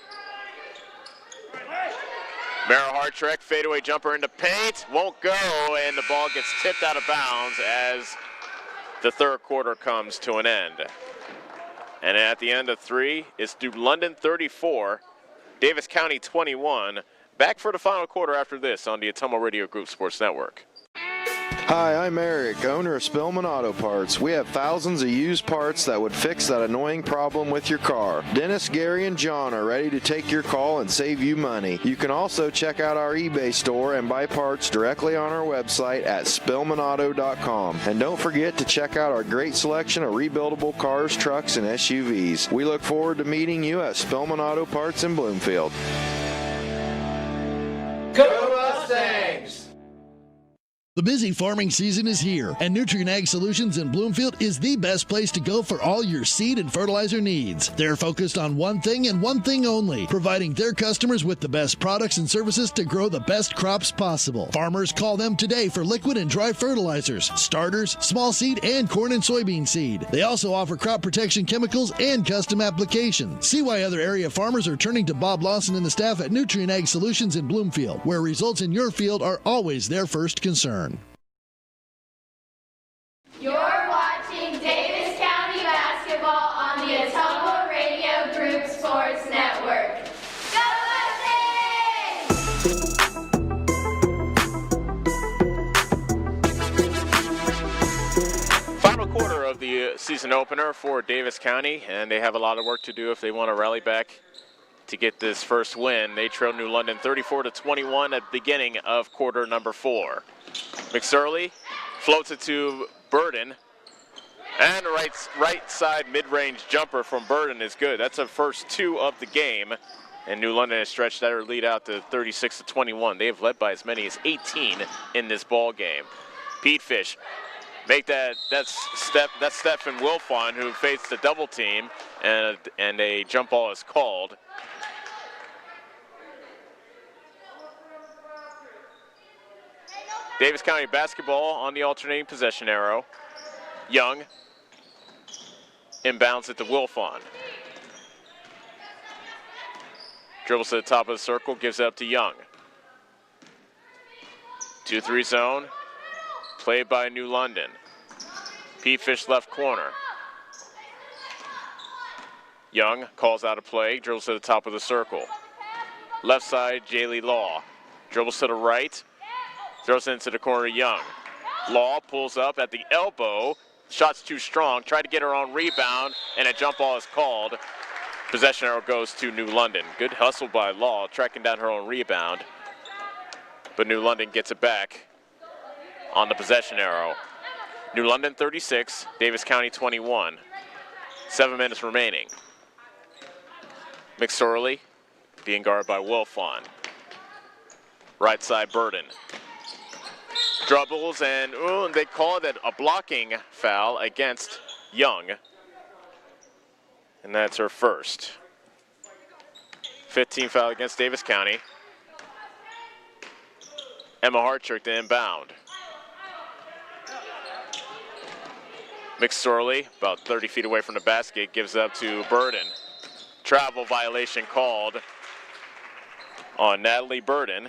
Mara Hartrick, fadeaway jumper into paint, won't go, and the ball gets tipped out of bounds as the third quarter comes to an end. And at the end of three, it's New London 34, Davis County 21. Back for the final quarter after this on the Atomo Radio Group Sports Network. Hi, I'm Eric, owner of Spillman Auto Parts. We have thousands of used parts that would fix that annoying problem with your car. Dennis, Gary, and John are ready to take your call and save you money. You can also check out our eBay store and buy parts directly on our website at SpillmanAuto.com. And don't forget to check out our great selection of rebuildable cars, trucks, and SUVs. We look forward to meeting you at Spillman Auto Parts in Bloomfield. Go Mustangs! The busy farming season is here, and Nutrien Ag Solutions in Bloomfield is the best place to go for all your seed and fertilizer needs. They're focused on one thing and one thing only, providing their customers with the best products and services to grow the best crops possible. Farmers call them today for liquid and dry fertilizers, starters, small seed, and corn and soybean seed. They also offer crop protection chemicals and custom applications. See why other area farmers are turning to Bob Lawson and the staff at Nutrien Ag Solutions in Bloomfield, where results in your field are always their first concern. You're watching Davis County basketball on the Atomo Radio Group Sports Network. Go Mustangs! Final quarter of the season opener for Davis County, and they have a lot of work to do if they want to rally back to get this first win. They trailed New London 34-21 at the beginning of quarter number 4. McSorley floats it to Burden, and a right side mid-range jumper from Burden is good. That's the first 2 of the game, and New London has stretched their lead out to 36-21. They have led by as many as 18 in this ball game. Pete Fish make that's Stephen Wilfon, who faced the double team, and a jump ball is called. Davis County basketball on the alternating possession arrow. Young inbounds it to Wilfon. Dribbles to the top of the circle, gives it up to Young. 2-3 zone, played by New London. Pete Fish left corner. Young calls out a play, dribbles to the top of the circle. Left side, Jaylee Law. Dribbles to the right, throws it into the corner, Young. Law pulls up at the elbow. Shot's too strong. Tried to get her on rebound, and a jump ball is called. Possession arrow goes to New London. Good hustle by Law, tracking down her own rebound. But New London gets it back on the possession arrow. New London 36, Davis County 21. 7 minutes remaining. McSorley being guarded by Wilfon. Right side, Burden. Dribbles, and they call it a blocking foul against Young. And that's her first. 15 foul against Davis County. Emma Hartrick to inbound. McSorley, about 30 feet away from the basket, gives it up to Burden. Travel violation called on Natalie Burden.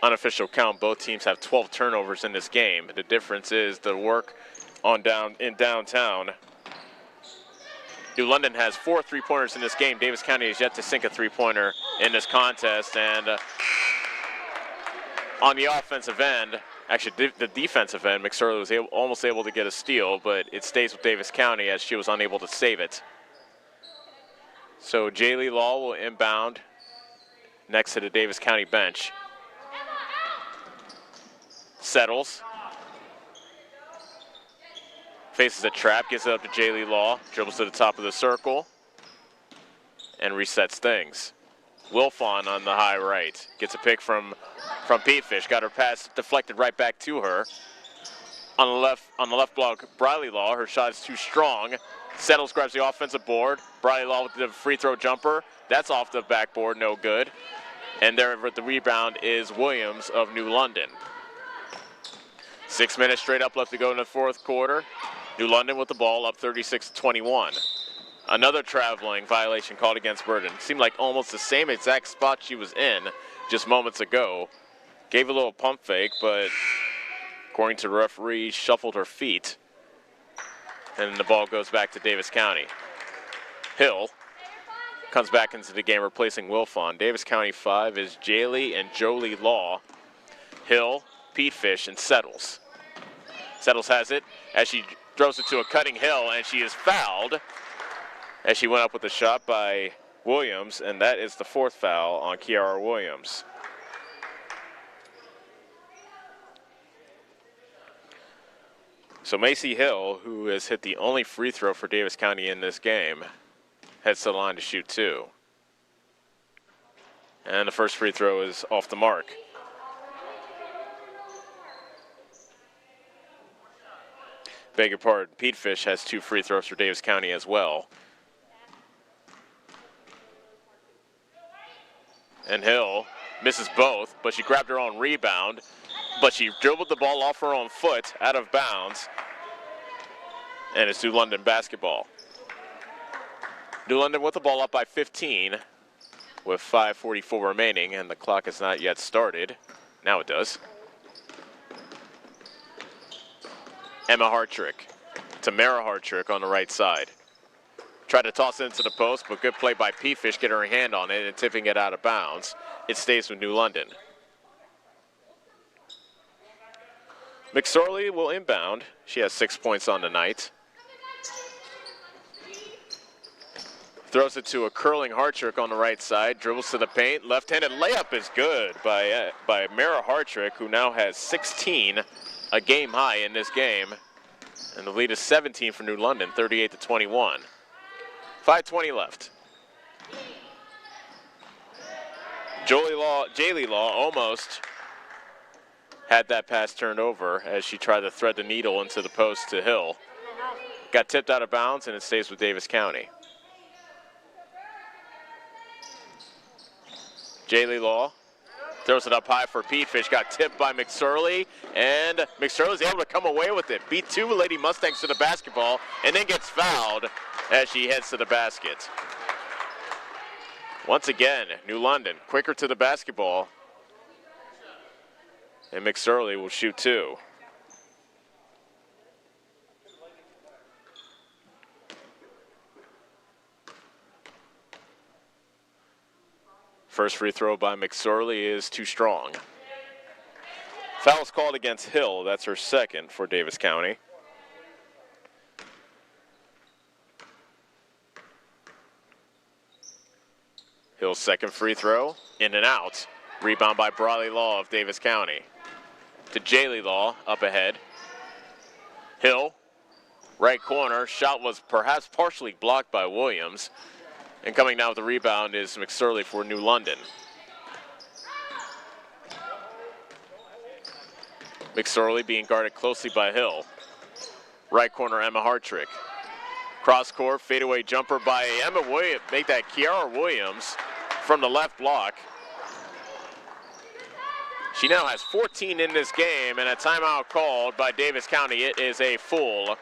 Unofficial count, both teams have 12 turnovers in this game. The difference is the work in downtown. New London has 4 3-pointers in this game. Davis County has yet to sink a 3-pointer in this contest. And on the offensive end, actually the defensive end, McSorley was almost able to get a steal, but it stays with Davis County as she was unable to save it. So Jaylee Law will inbound next to the Davis County bench. Settles. Faces a trap, gives it up to Jaylee Law, dribbles to the top of the circle, and resets things. Wilfon on the high right. Gets a pick from Pete Fish. Got her pass deflected right back to her. On the left block, Briley Law. Her shot is too strong. Settles, grabs the offensive board. Briley Law with the free throw jumper. That's off the backboard, no good. And there with the rebound is Williams of New London. 6 minutes straight up left to go in the fourth quarter. New London with the ball up 36-21. Another traveling violation called against Burden. Seemed like almost the same exact spot she was in just moments ago. Gave a little pump fake, but according to the referee, shuffled her feet. And the ball goes back to Davis County. Hill comes back into the game, replacing Wilfon. Davis County 5 is Jaylee and Jolie Law. Hill, Pete Fish, and Settles. Settles has it as she throws it to a cutting Hill, and she is fouled as she went up with a shot by Williams, and that is the 4th foul on Kiara Williams. So Macy Hill, who has hit the only free throw for Davis County in this game, heads to the line to shoot 2. And the first free throw is off the mark. Beg your pardon, Pete Fish has 2 free throws for Davis County as well. And Hill misses both, but she grabbed her own rebound, but she dribbled the ball off her own foot out of bounds. And it's New London basketball. New London with the ball up by 15 with 5:44 remaining, and the clock has not yet started. Now it does. Emma Hartrick. Tamara Hartrick on the right side. Tried to toss it into the post, but good play by P-Fish, getting her hand on it and tipping it out of bounds. It stays with New London. McSorley will inbound. She has 6 points on the night. Throws it to a curling Hartrick on the right side. Dribbles to the paint. Left-handed layup is good by Mara Hartrick, who now has 16, a game high in this game. And the lead is 17 for New London, 38-21. 5:20 left. Jaylee Law almost had that pass turned over as she tried to thread the needle into the post to Hill. Got tipped out of bounds, and it stays with Davis County. Jaylee Law throws it up high for Pete Fish. Got tipped by McSorley, and McSorley's able to come away with it. Beat 2 Lady Mustangs to the basketball, and then gets fouled as she heads to the basket. Once again, New London quicker to the basketball, and McSorley will shoot 2. First free throw by McSorley is too strong. Foul's called against Hill. That's her second for Davis County. Hill's second free throw, in and out. Rebound by Briley Law of Davis County. To Jaylee Law, up ahead. Hill, right corner. Shot was perhaps partially blocked by Williams. And coming down with the rebound is McSorley for New London. McSorley being guarded closely by Hill. Right corner, Emma Hartrick. Cross court, fadeaway jumper by Emma Williams. Make that Kiara Williams from the left block. She now has 14 in this game, and a timeout called by Davis County. It is a full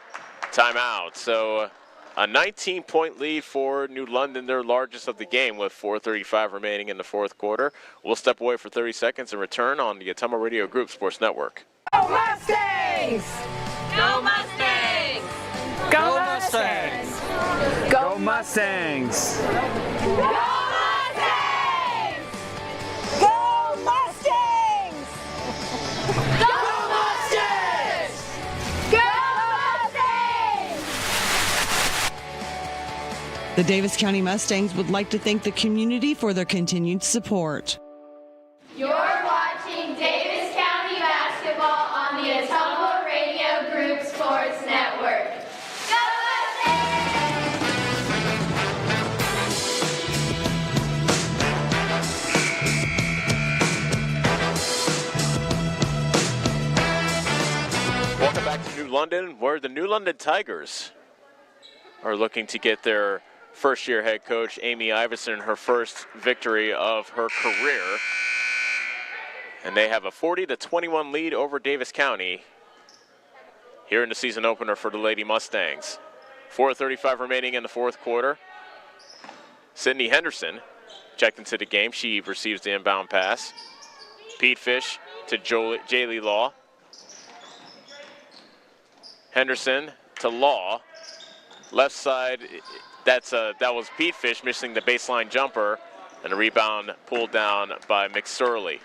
timeout. So a 19-point lead for New London, their largest of the game, with 4:35 remaining in the fourth quarter. We'll step away for 30 seconds and return on the Ottumwa Radio Group Sports Network. Go Mustangs! Go Mustangs! Go Mustangs! Go Mustangs! Go Mustangs! Go Mustangs! Go Mustangs! Go Mustangs! The Davis County Mustangs would like to thank the community for their continued support. You're watching Davis County basketball on the Ottumwa Radio Group Sports Network. Go Mustangs! Welcome back to New London, where the New London Tigers are looking to get their first-year head coach, Amy Iverson, her first victory of her career. And they have a 40-21 lead over Davis County here in the season opener for the Lady Mustangs. 4:35 remaining in the fourth quarter. Sydney Henderson checked into the game. She receives the inbound pass. Pete Fish to Jaylee Law. Henderson to Law. Left side, that was Pete Fish missing the baseline jumper, and a rebound pulled down by McSorley.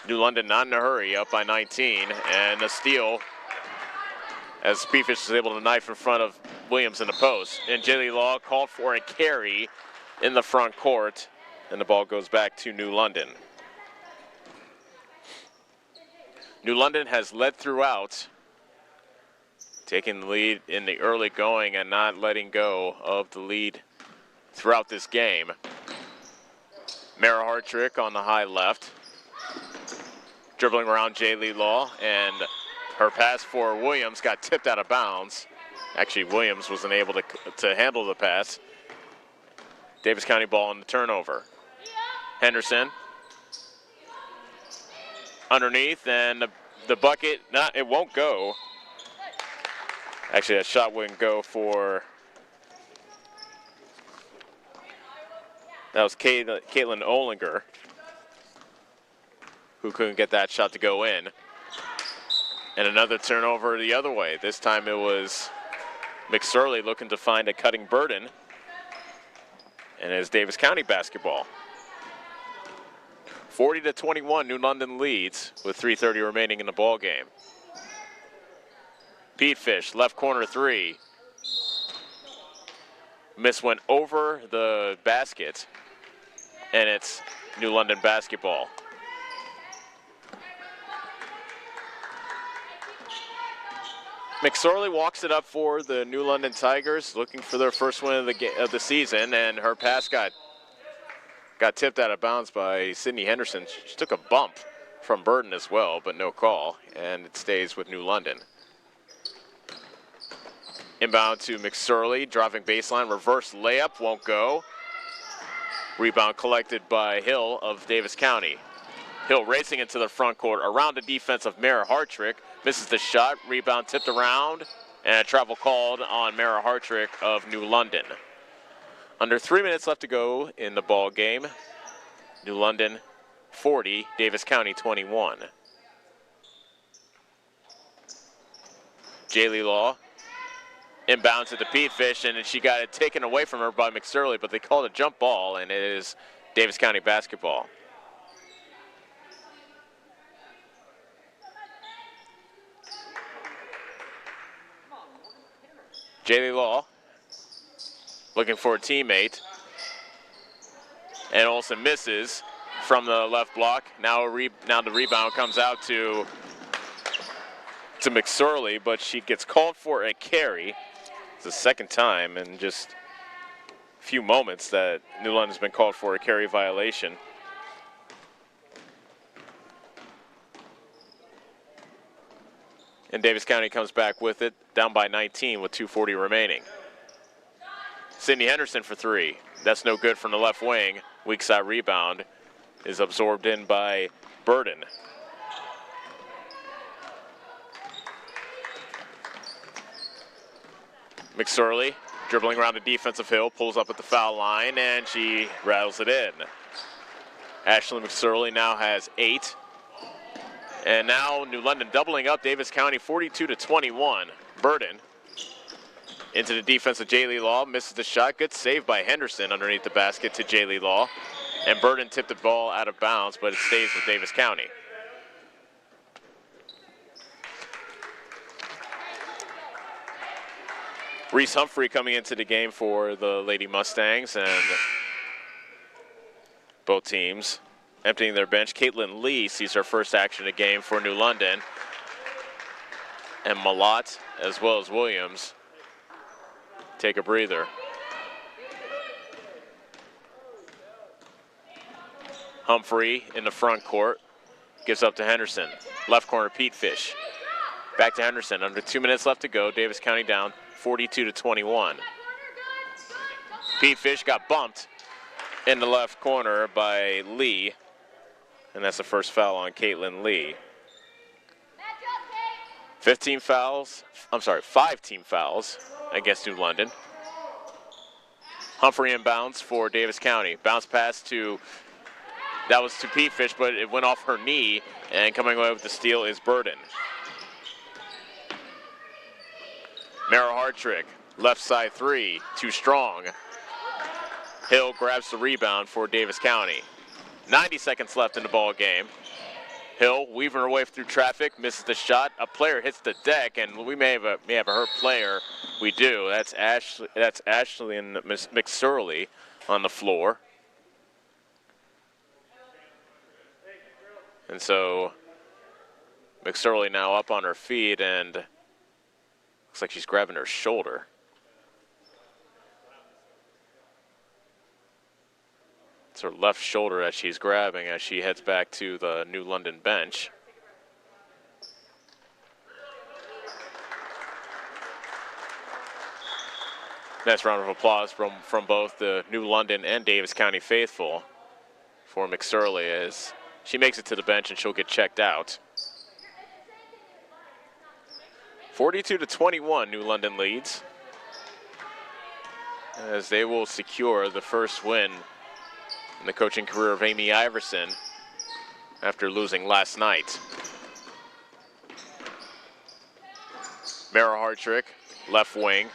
New London not in a hurry, up by 19, and a steal as Pete Fish is able to knife in front of Williams in the post. And Jaylee Law called for a carry in the front court, and the ball goes back to New London. New London has led throughout, taking the lead in the early going and not letting go of the lead throughout this game. Mara Hartrick on the high left, dribbling around Jaylee Law, and her pass for Williams got tipped out of bounds. Actually, Williams wasn't able to handle the pass. Davis County ball on the turnover. Henderson underneath, and the bucket, it won't go. Actually, that shot wouldn't go for, that was Caitlin Olinger, who couldn't get that shot to go in. And another turnover the other way. This time it was McSorley looking to find a cutting Burden. And it's Davis County basketball. 40-21, New London leads with 3:30 remaining in the ball game. Pete Fish, left corner three. Miss went over the basket, and it's New London basketball. McSorley walks it up for the New London Tigers, looking for their first win of the season, and her pass got tipped out of bounds by Sydney Henderson. She took a bump from Burden as well, but no call, and it stays with New London. Inbound to McSorley, driving baseline, reverse layup, won't go. Rebound collected by Hill of Davis County. Hill racing into the front court, around the defense of Mara Hartrick, misses the shot, rebound tipped around, and a travel called on Mara Hartrick of New London. Under 3 minutes left to go in the ball game. New London 40, Davis County 21. Jaylee Law inbounds at the Pete Fish, and she got it taken away from her by McSorley, but they called a jump ball, and it is Davis County basketball. Jaylee Law looking for a teammate, and Olsen misses from the left block. Now the rebound comes out to McSorley, but she gets called for a carry. It's the second time in just a few moments that New London's been called for a carry violation. And Davis County comes back with it, down by 19 with 2:40 remaining. Sydney Henderson for three. That's no good from the left wing. Weak side rebound is absorbed in by Burden. McSorley dribbling around the defensive Hill, pulls up at the foul line, and she rattles it in. Ashley McSorley now has 8. And now New London doubling up Davis County 42-21. Burden into the defense of Jaylee Law, misses the shot. Good save by Henderson underneath the basket to Jaylee Law. And Burden tipped the ball out of bounds, but it stays with Davis County. Reese Humphrey coming into the game for the Lady Mustangs, and both teams emptying their bench. Caitlin Lee sees her first action of the game for New London. And Malott, as well as Williams, take a breather. Humphrey in the front court, gives up to Henderson. Left corner, Pete Fish. Back to Henderson, under 2 minutes left to go. Davis County down 42-21. Pete Fish got bumped in the left corner by Lee, and that's the first foul on Caitlin Lee. 5 team fouls against New London. Humphrey inbounds for Davis County. Bounce pass that was to Pete Fish, but it went off her knee, and coming away with the steal is Burden. Mara Hartrick, left side three, too strong. Hill grabs the rebound for Davis County. 90 seconds left in the ball game. Hill weaving her way through traffic, misses the shot. A player hits the deck, and we may have a hurt player. We do. That's Ashley and McSorley on the floor. And so McSorley now up on her feet, and looks like she's grabbing her shoulder. It's her left shoulder that she's grabbing as she heads back to the New London bench. Nice round of applause from both the New London and Davis County faithful for McSorley as she makes it to the bench and she'll get checked out. 42-21, New London leads as they will secure the first win in the coaching career of Amy Iverson after losing last night. Mara Hartrick, left wing.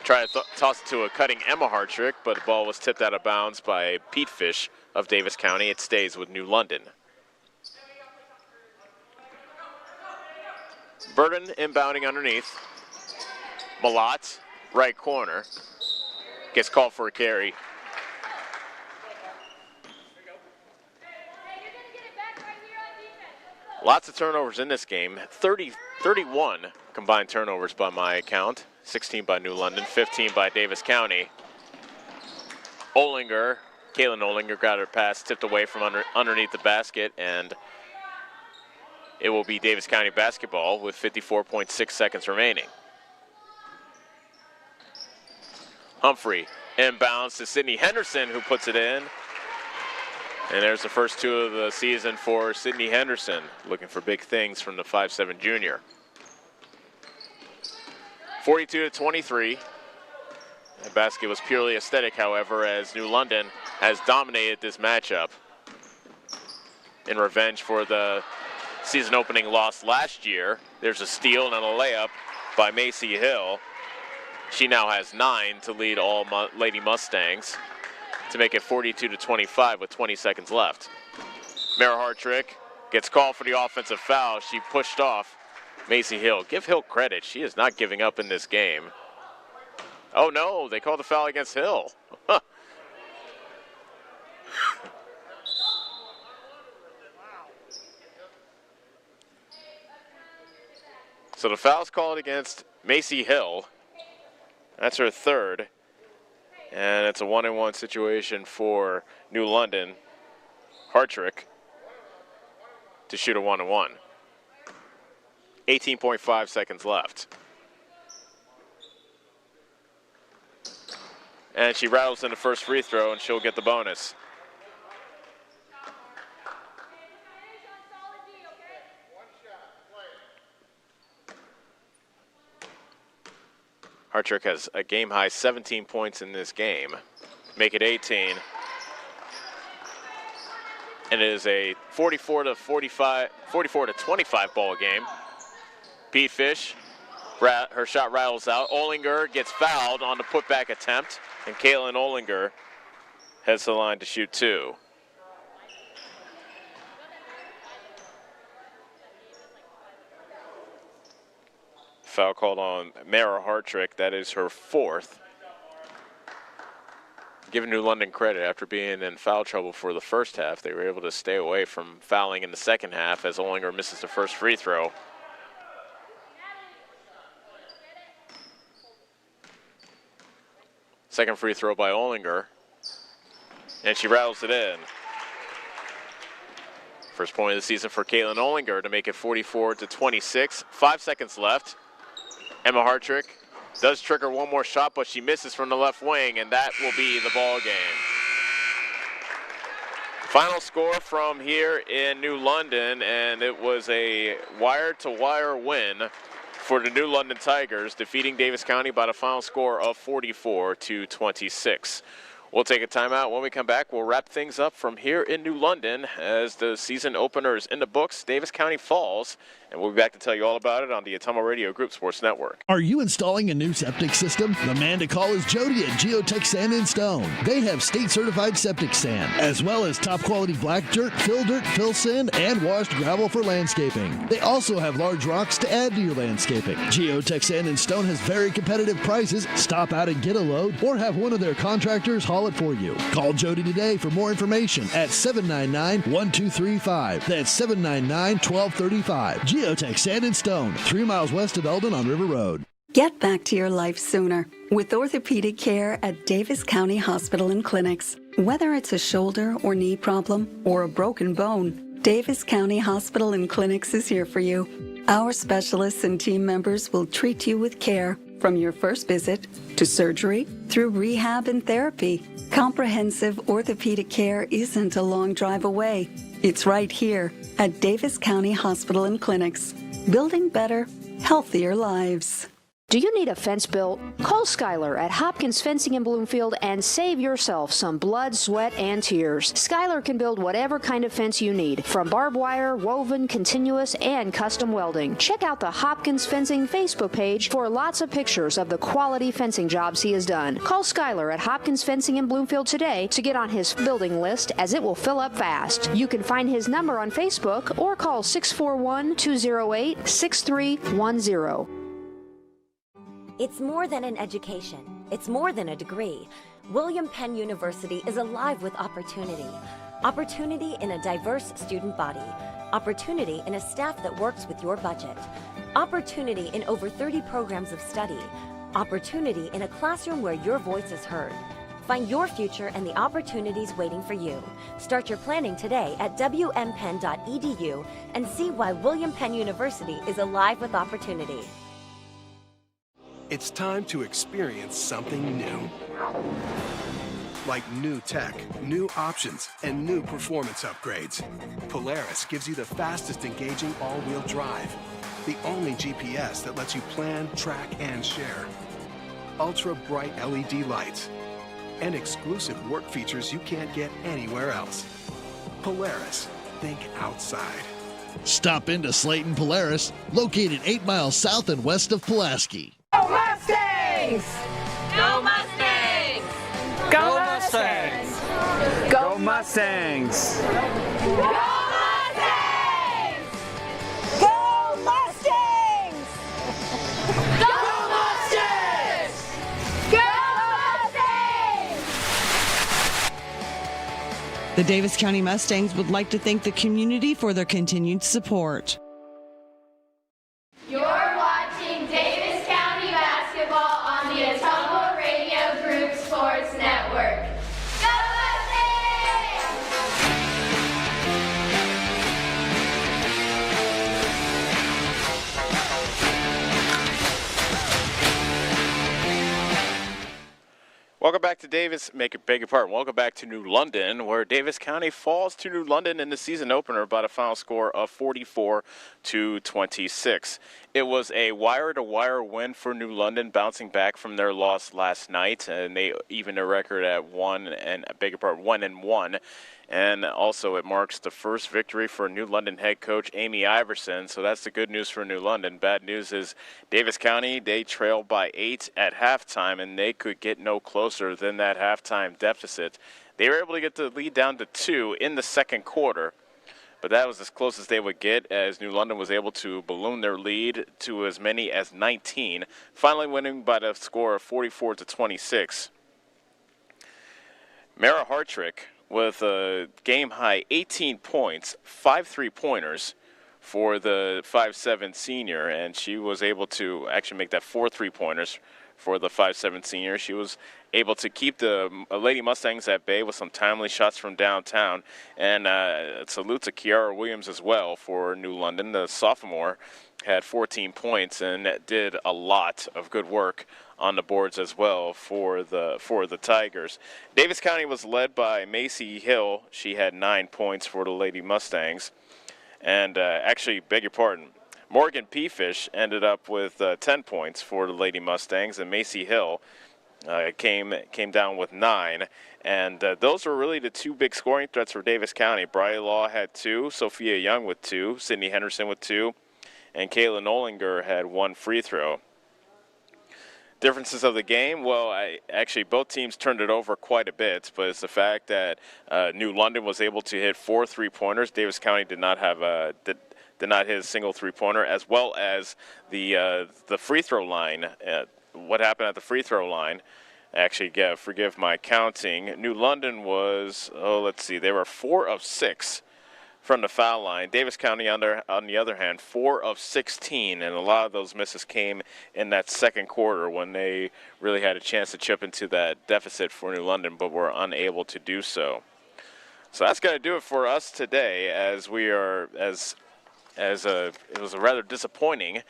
Tried to toss it to a cutting Emma Hartrick, but the ball was tipped out of bounds by Pete Fish of Davis County. It stays with New London. Burden inbounding underneath. Malott, right corner. Gets called for a carry. Lots of turnovers in this game. 31 combined turnovers by my account. 16 by New London, 15 by Davis County. Olinger, Kaylin Olinger got her pass tipped away from underneath the basket, and it will be Davis County basketball with 54.6 seconds remaining. Humphrey inbounds to Sydney Henderson, who puts it in. And there's the first two of the season for Sydney Henderson, looking for big things from the 5'7" junior. 42-23. The basket was purely aesthetic, however, as New London has dominated this matchup in revenge for the season opening loss last year. There's a steal and a layup by Macy Hill. She now has 9 to lead all Lady Mustangs to make it 42-25 with 20 seconds left. Mara Hartrick gets called for the offensive foul. She pushed off Macy Hill. Give Hill credit. She is not giving up in this game. Oh no, they called the foul against Hill. So the foul's called against Macy Hill. That's her third. And it's a 1-on-1 situation for New London. Hartrick to shoot a 1-on-1. 18.5 seconds left. And she rattles in the first free throw, and she'll get the bonus. Hartrick has a game-high 17 points in this game. Make it 18. And it is a 44-25 ball game. Pete Fish, her shot rattles out. Olinger gets fouled on the putback attempt, and Kaylin Olinger heads to the line to shoot 2. Foul called on Mara Hartrick. That is her 4th. Giving New London credit, after being in foul trouble for the first half, they were able to stay away from fouling in the second half as Olinger misses the first free throw. Second free throw by Olinger, and she rattles it in. First point of the season for Kaylin Olinger to make it 44-26. 5 seconds left. Emma Hartrick does trigger one more shot, but she misses from the left wing, and that will be the ball game. Final score from here in New London, and it was a wire-to-wire win for the New London Tigers, defeating Davis County by the final score of 44-26. We'll take a timeout. When we come back, we'll wrap things up from here in New London as the season opener is in the books. Davis County falls, and we'll be back to tell you all about it on the Atomo Radio Group Sports Network. Are you installing a new septic system? The man to call is Jody at Geotech Sand and Stone. They have state-certified septic sand, as well as top-quality black dirt, fill sand, and washed gravel for landscaping. They also have large rocks to add to your landscaping. Geotech Sand and Stone has very competitive prices. Stop out and get a load, or have one of their contractors haul it for you. Call Jody today for more information at 799-1235. That's 799-1235. Geotech Sand and Stone, 3 miles west of Eldon on River Road. Get back to your life sooner with orthopedic care at Davis County Hospital and Clinics. Whether it's a shoulder or knee problem or a broken bone, Davis County Hospital and Clinics is here for you. Our specialists and team members will treat you with care from your first visit to surgery through rehab and therapy. Comprehensive orthopedic care isn't a long drive away. It's right here at Davis County Hospital and Clinics, building better, healthier lives. Do you need a fence built? Call Skylar at Hopkins Fencing in Bloomfield and save yourself some blood, sweat, and tears. Skylar can build whatever kind of fence you need, from barbed wire, woven, continuous, and custom welding. Check out the Hopkins Fencing Facebook page for lots of pictures of the quality fencing jobs he has done. Call Skylar at Hopkins Fencing in Bloomfield today to get on his building list, as it will fill up fast. You can find his number on Facebook or call 641-208-6310. It's more than an education. It's more than a degree. William Penn University is alive with opportunity. Opportunity in a diverse student body. Opportunity in a staff that works with your budget. Opportunity in over 30 programs of study. Opportunity in a classroom where your voice is heard. Find your future and the opportunities waiting for you. Start your planning today at wmpenn.edu and see why William Penn University is alive with opportunity. It's time to experience something new. Like new tech, new options, and new performance upgrades. Polaris gives you the fastest engaging all-wheel drive. The only GPS that lets you plan, track, and share. Ultra bright LED lights. And exclusive work features you can't get anywhere else. Polaris, think outside. Stop into Slayton Polaris, located 8 miles south and west of Pulaski. Go Mustangs! Go Mustangs! Go Mustangs! Go Mustangs! Go Mustangs! Go Mustangs! Go Mustangs! Go Mustangs! The Davis County Mustangs would like to thank the community for their continued support. You're watching Davis County basketball on the Atumwa Radio Group Sports Network. Go Mustangs! Welcome back to Davis, beg your pardon, welcome back to New London, where Davis County falls to New London in the season opener by a final score of 44-26. It was a wire-to-wire win for New London, bouncing back from their loss last night, and they evened their record at 1-1. And also it marks the first victory for New London head coach Amy Iverson, so that's the good news for New London. Bad news is Davis County, they trailed by 8 at halftime, and they could get no closer than that halftime deficit. They were able to get the lead down to 2 in the second quarter, but that was as close as they would get, as New London was able to balloon their lead to as many as 19, finally winning by the score of 44-26. Mara Hartrick with a game-high 18 points, 5 3-pointers for the 5'7" senior, and she was able to actually make that 4 3-pointers for the 5'7" senior. She was able to keep the Lady Mustangs at bay with some timely shots from downtown, and salute to Kiara Williams as well for New London. The sophomore had 14 points and did a lot of good work on the boards as well for the Tigers. Davis County was led by Macy Hill. She had 9 points for the Lady Mustangs. And actually, beg your pardon, Morgan Peafish ended up with 10 points for the Lady Mustangs, and Macy Hill came down with 9. And those were really the two big scoring threats for Davis County. Briley Law had 2, Sophia Young with 2, Sydney Henderson with 2, and Kayla Nolinger had 1 free throw. Differences of the game, well, actually both teams turned it over quite a bit, but it's the fact that New London was able to hit 4 3-pointers. Davis County did not have did not hit a single 3-pointer, as well as the free throw line. What happened at the free throw line? Actually, forgive my counting. New London was, let's see, they were 4 of 6 from the foul line. Davis County, on the other hand, 4 of 16, and a lot of those misses came in that second quarter when they really had a chance to chip into that deficit for New London, but were unable to do so. So that's going to do it for us today, as we are it was a rather disappointing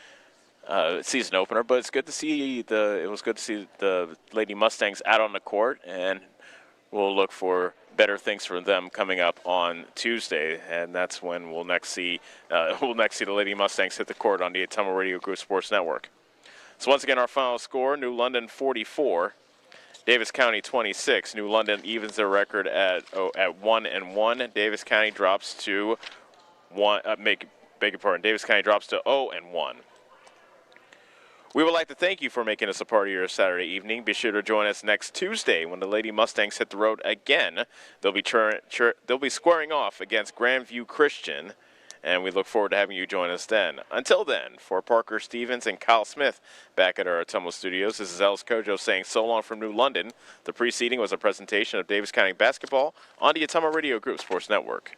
season opener, but it's good to see the Lady Mustangs out on the court, and we'll look for better things for them coming up on Tuesday, and that's when we'll next see the Lady Mustangs hit the court on the Ottumwa Radio Group Sports Network. So once again, our final score: New London 44, Davis County 26. New London evens their record at 1-1. Davis County drops to 1. Davis County drops to 0-1. We would like to thank you for making us a part of your Saturday evening. Be sure to join us next Tuesday when the Lady Mustangs hit the road again. They'll be squaring off against Grandview Christian, and we look forward to having you join us then. Until then, for Parker Stevens and Kyle Smith back at our Ottumwa studios, this is Ellis Kojo saying so long from New London. The preceding was a presentation of Davis County basketball on the Ottumwa Radio Group Sports Network.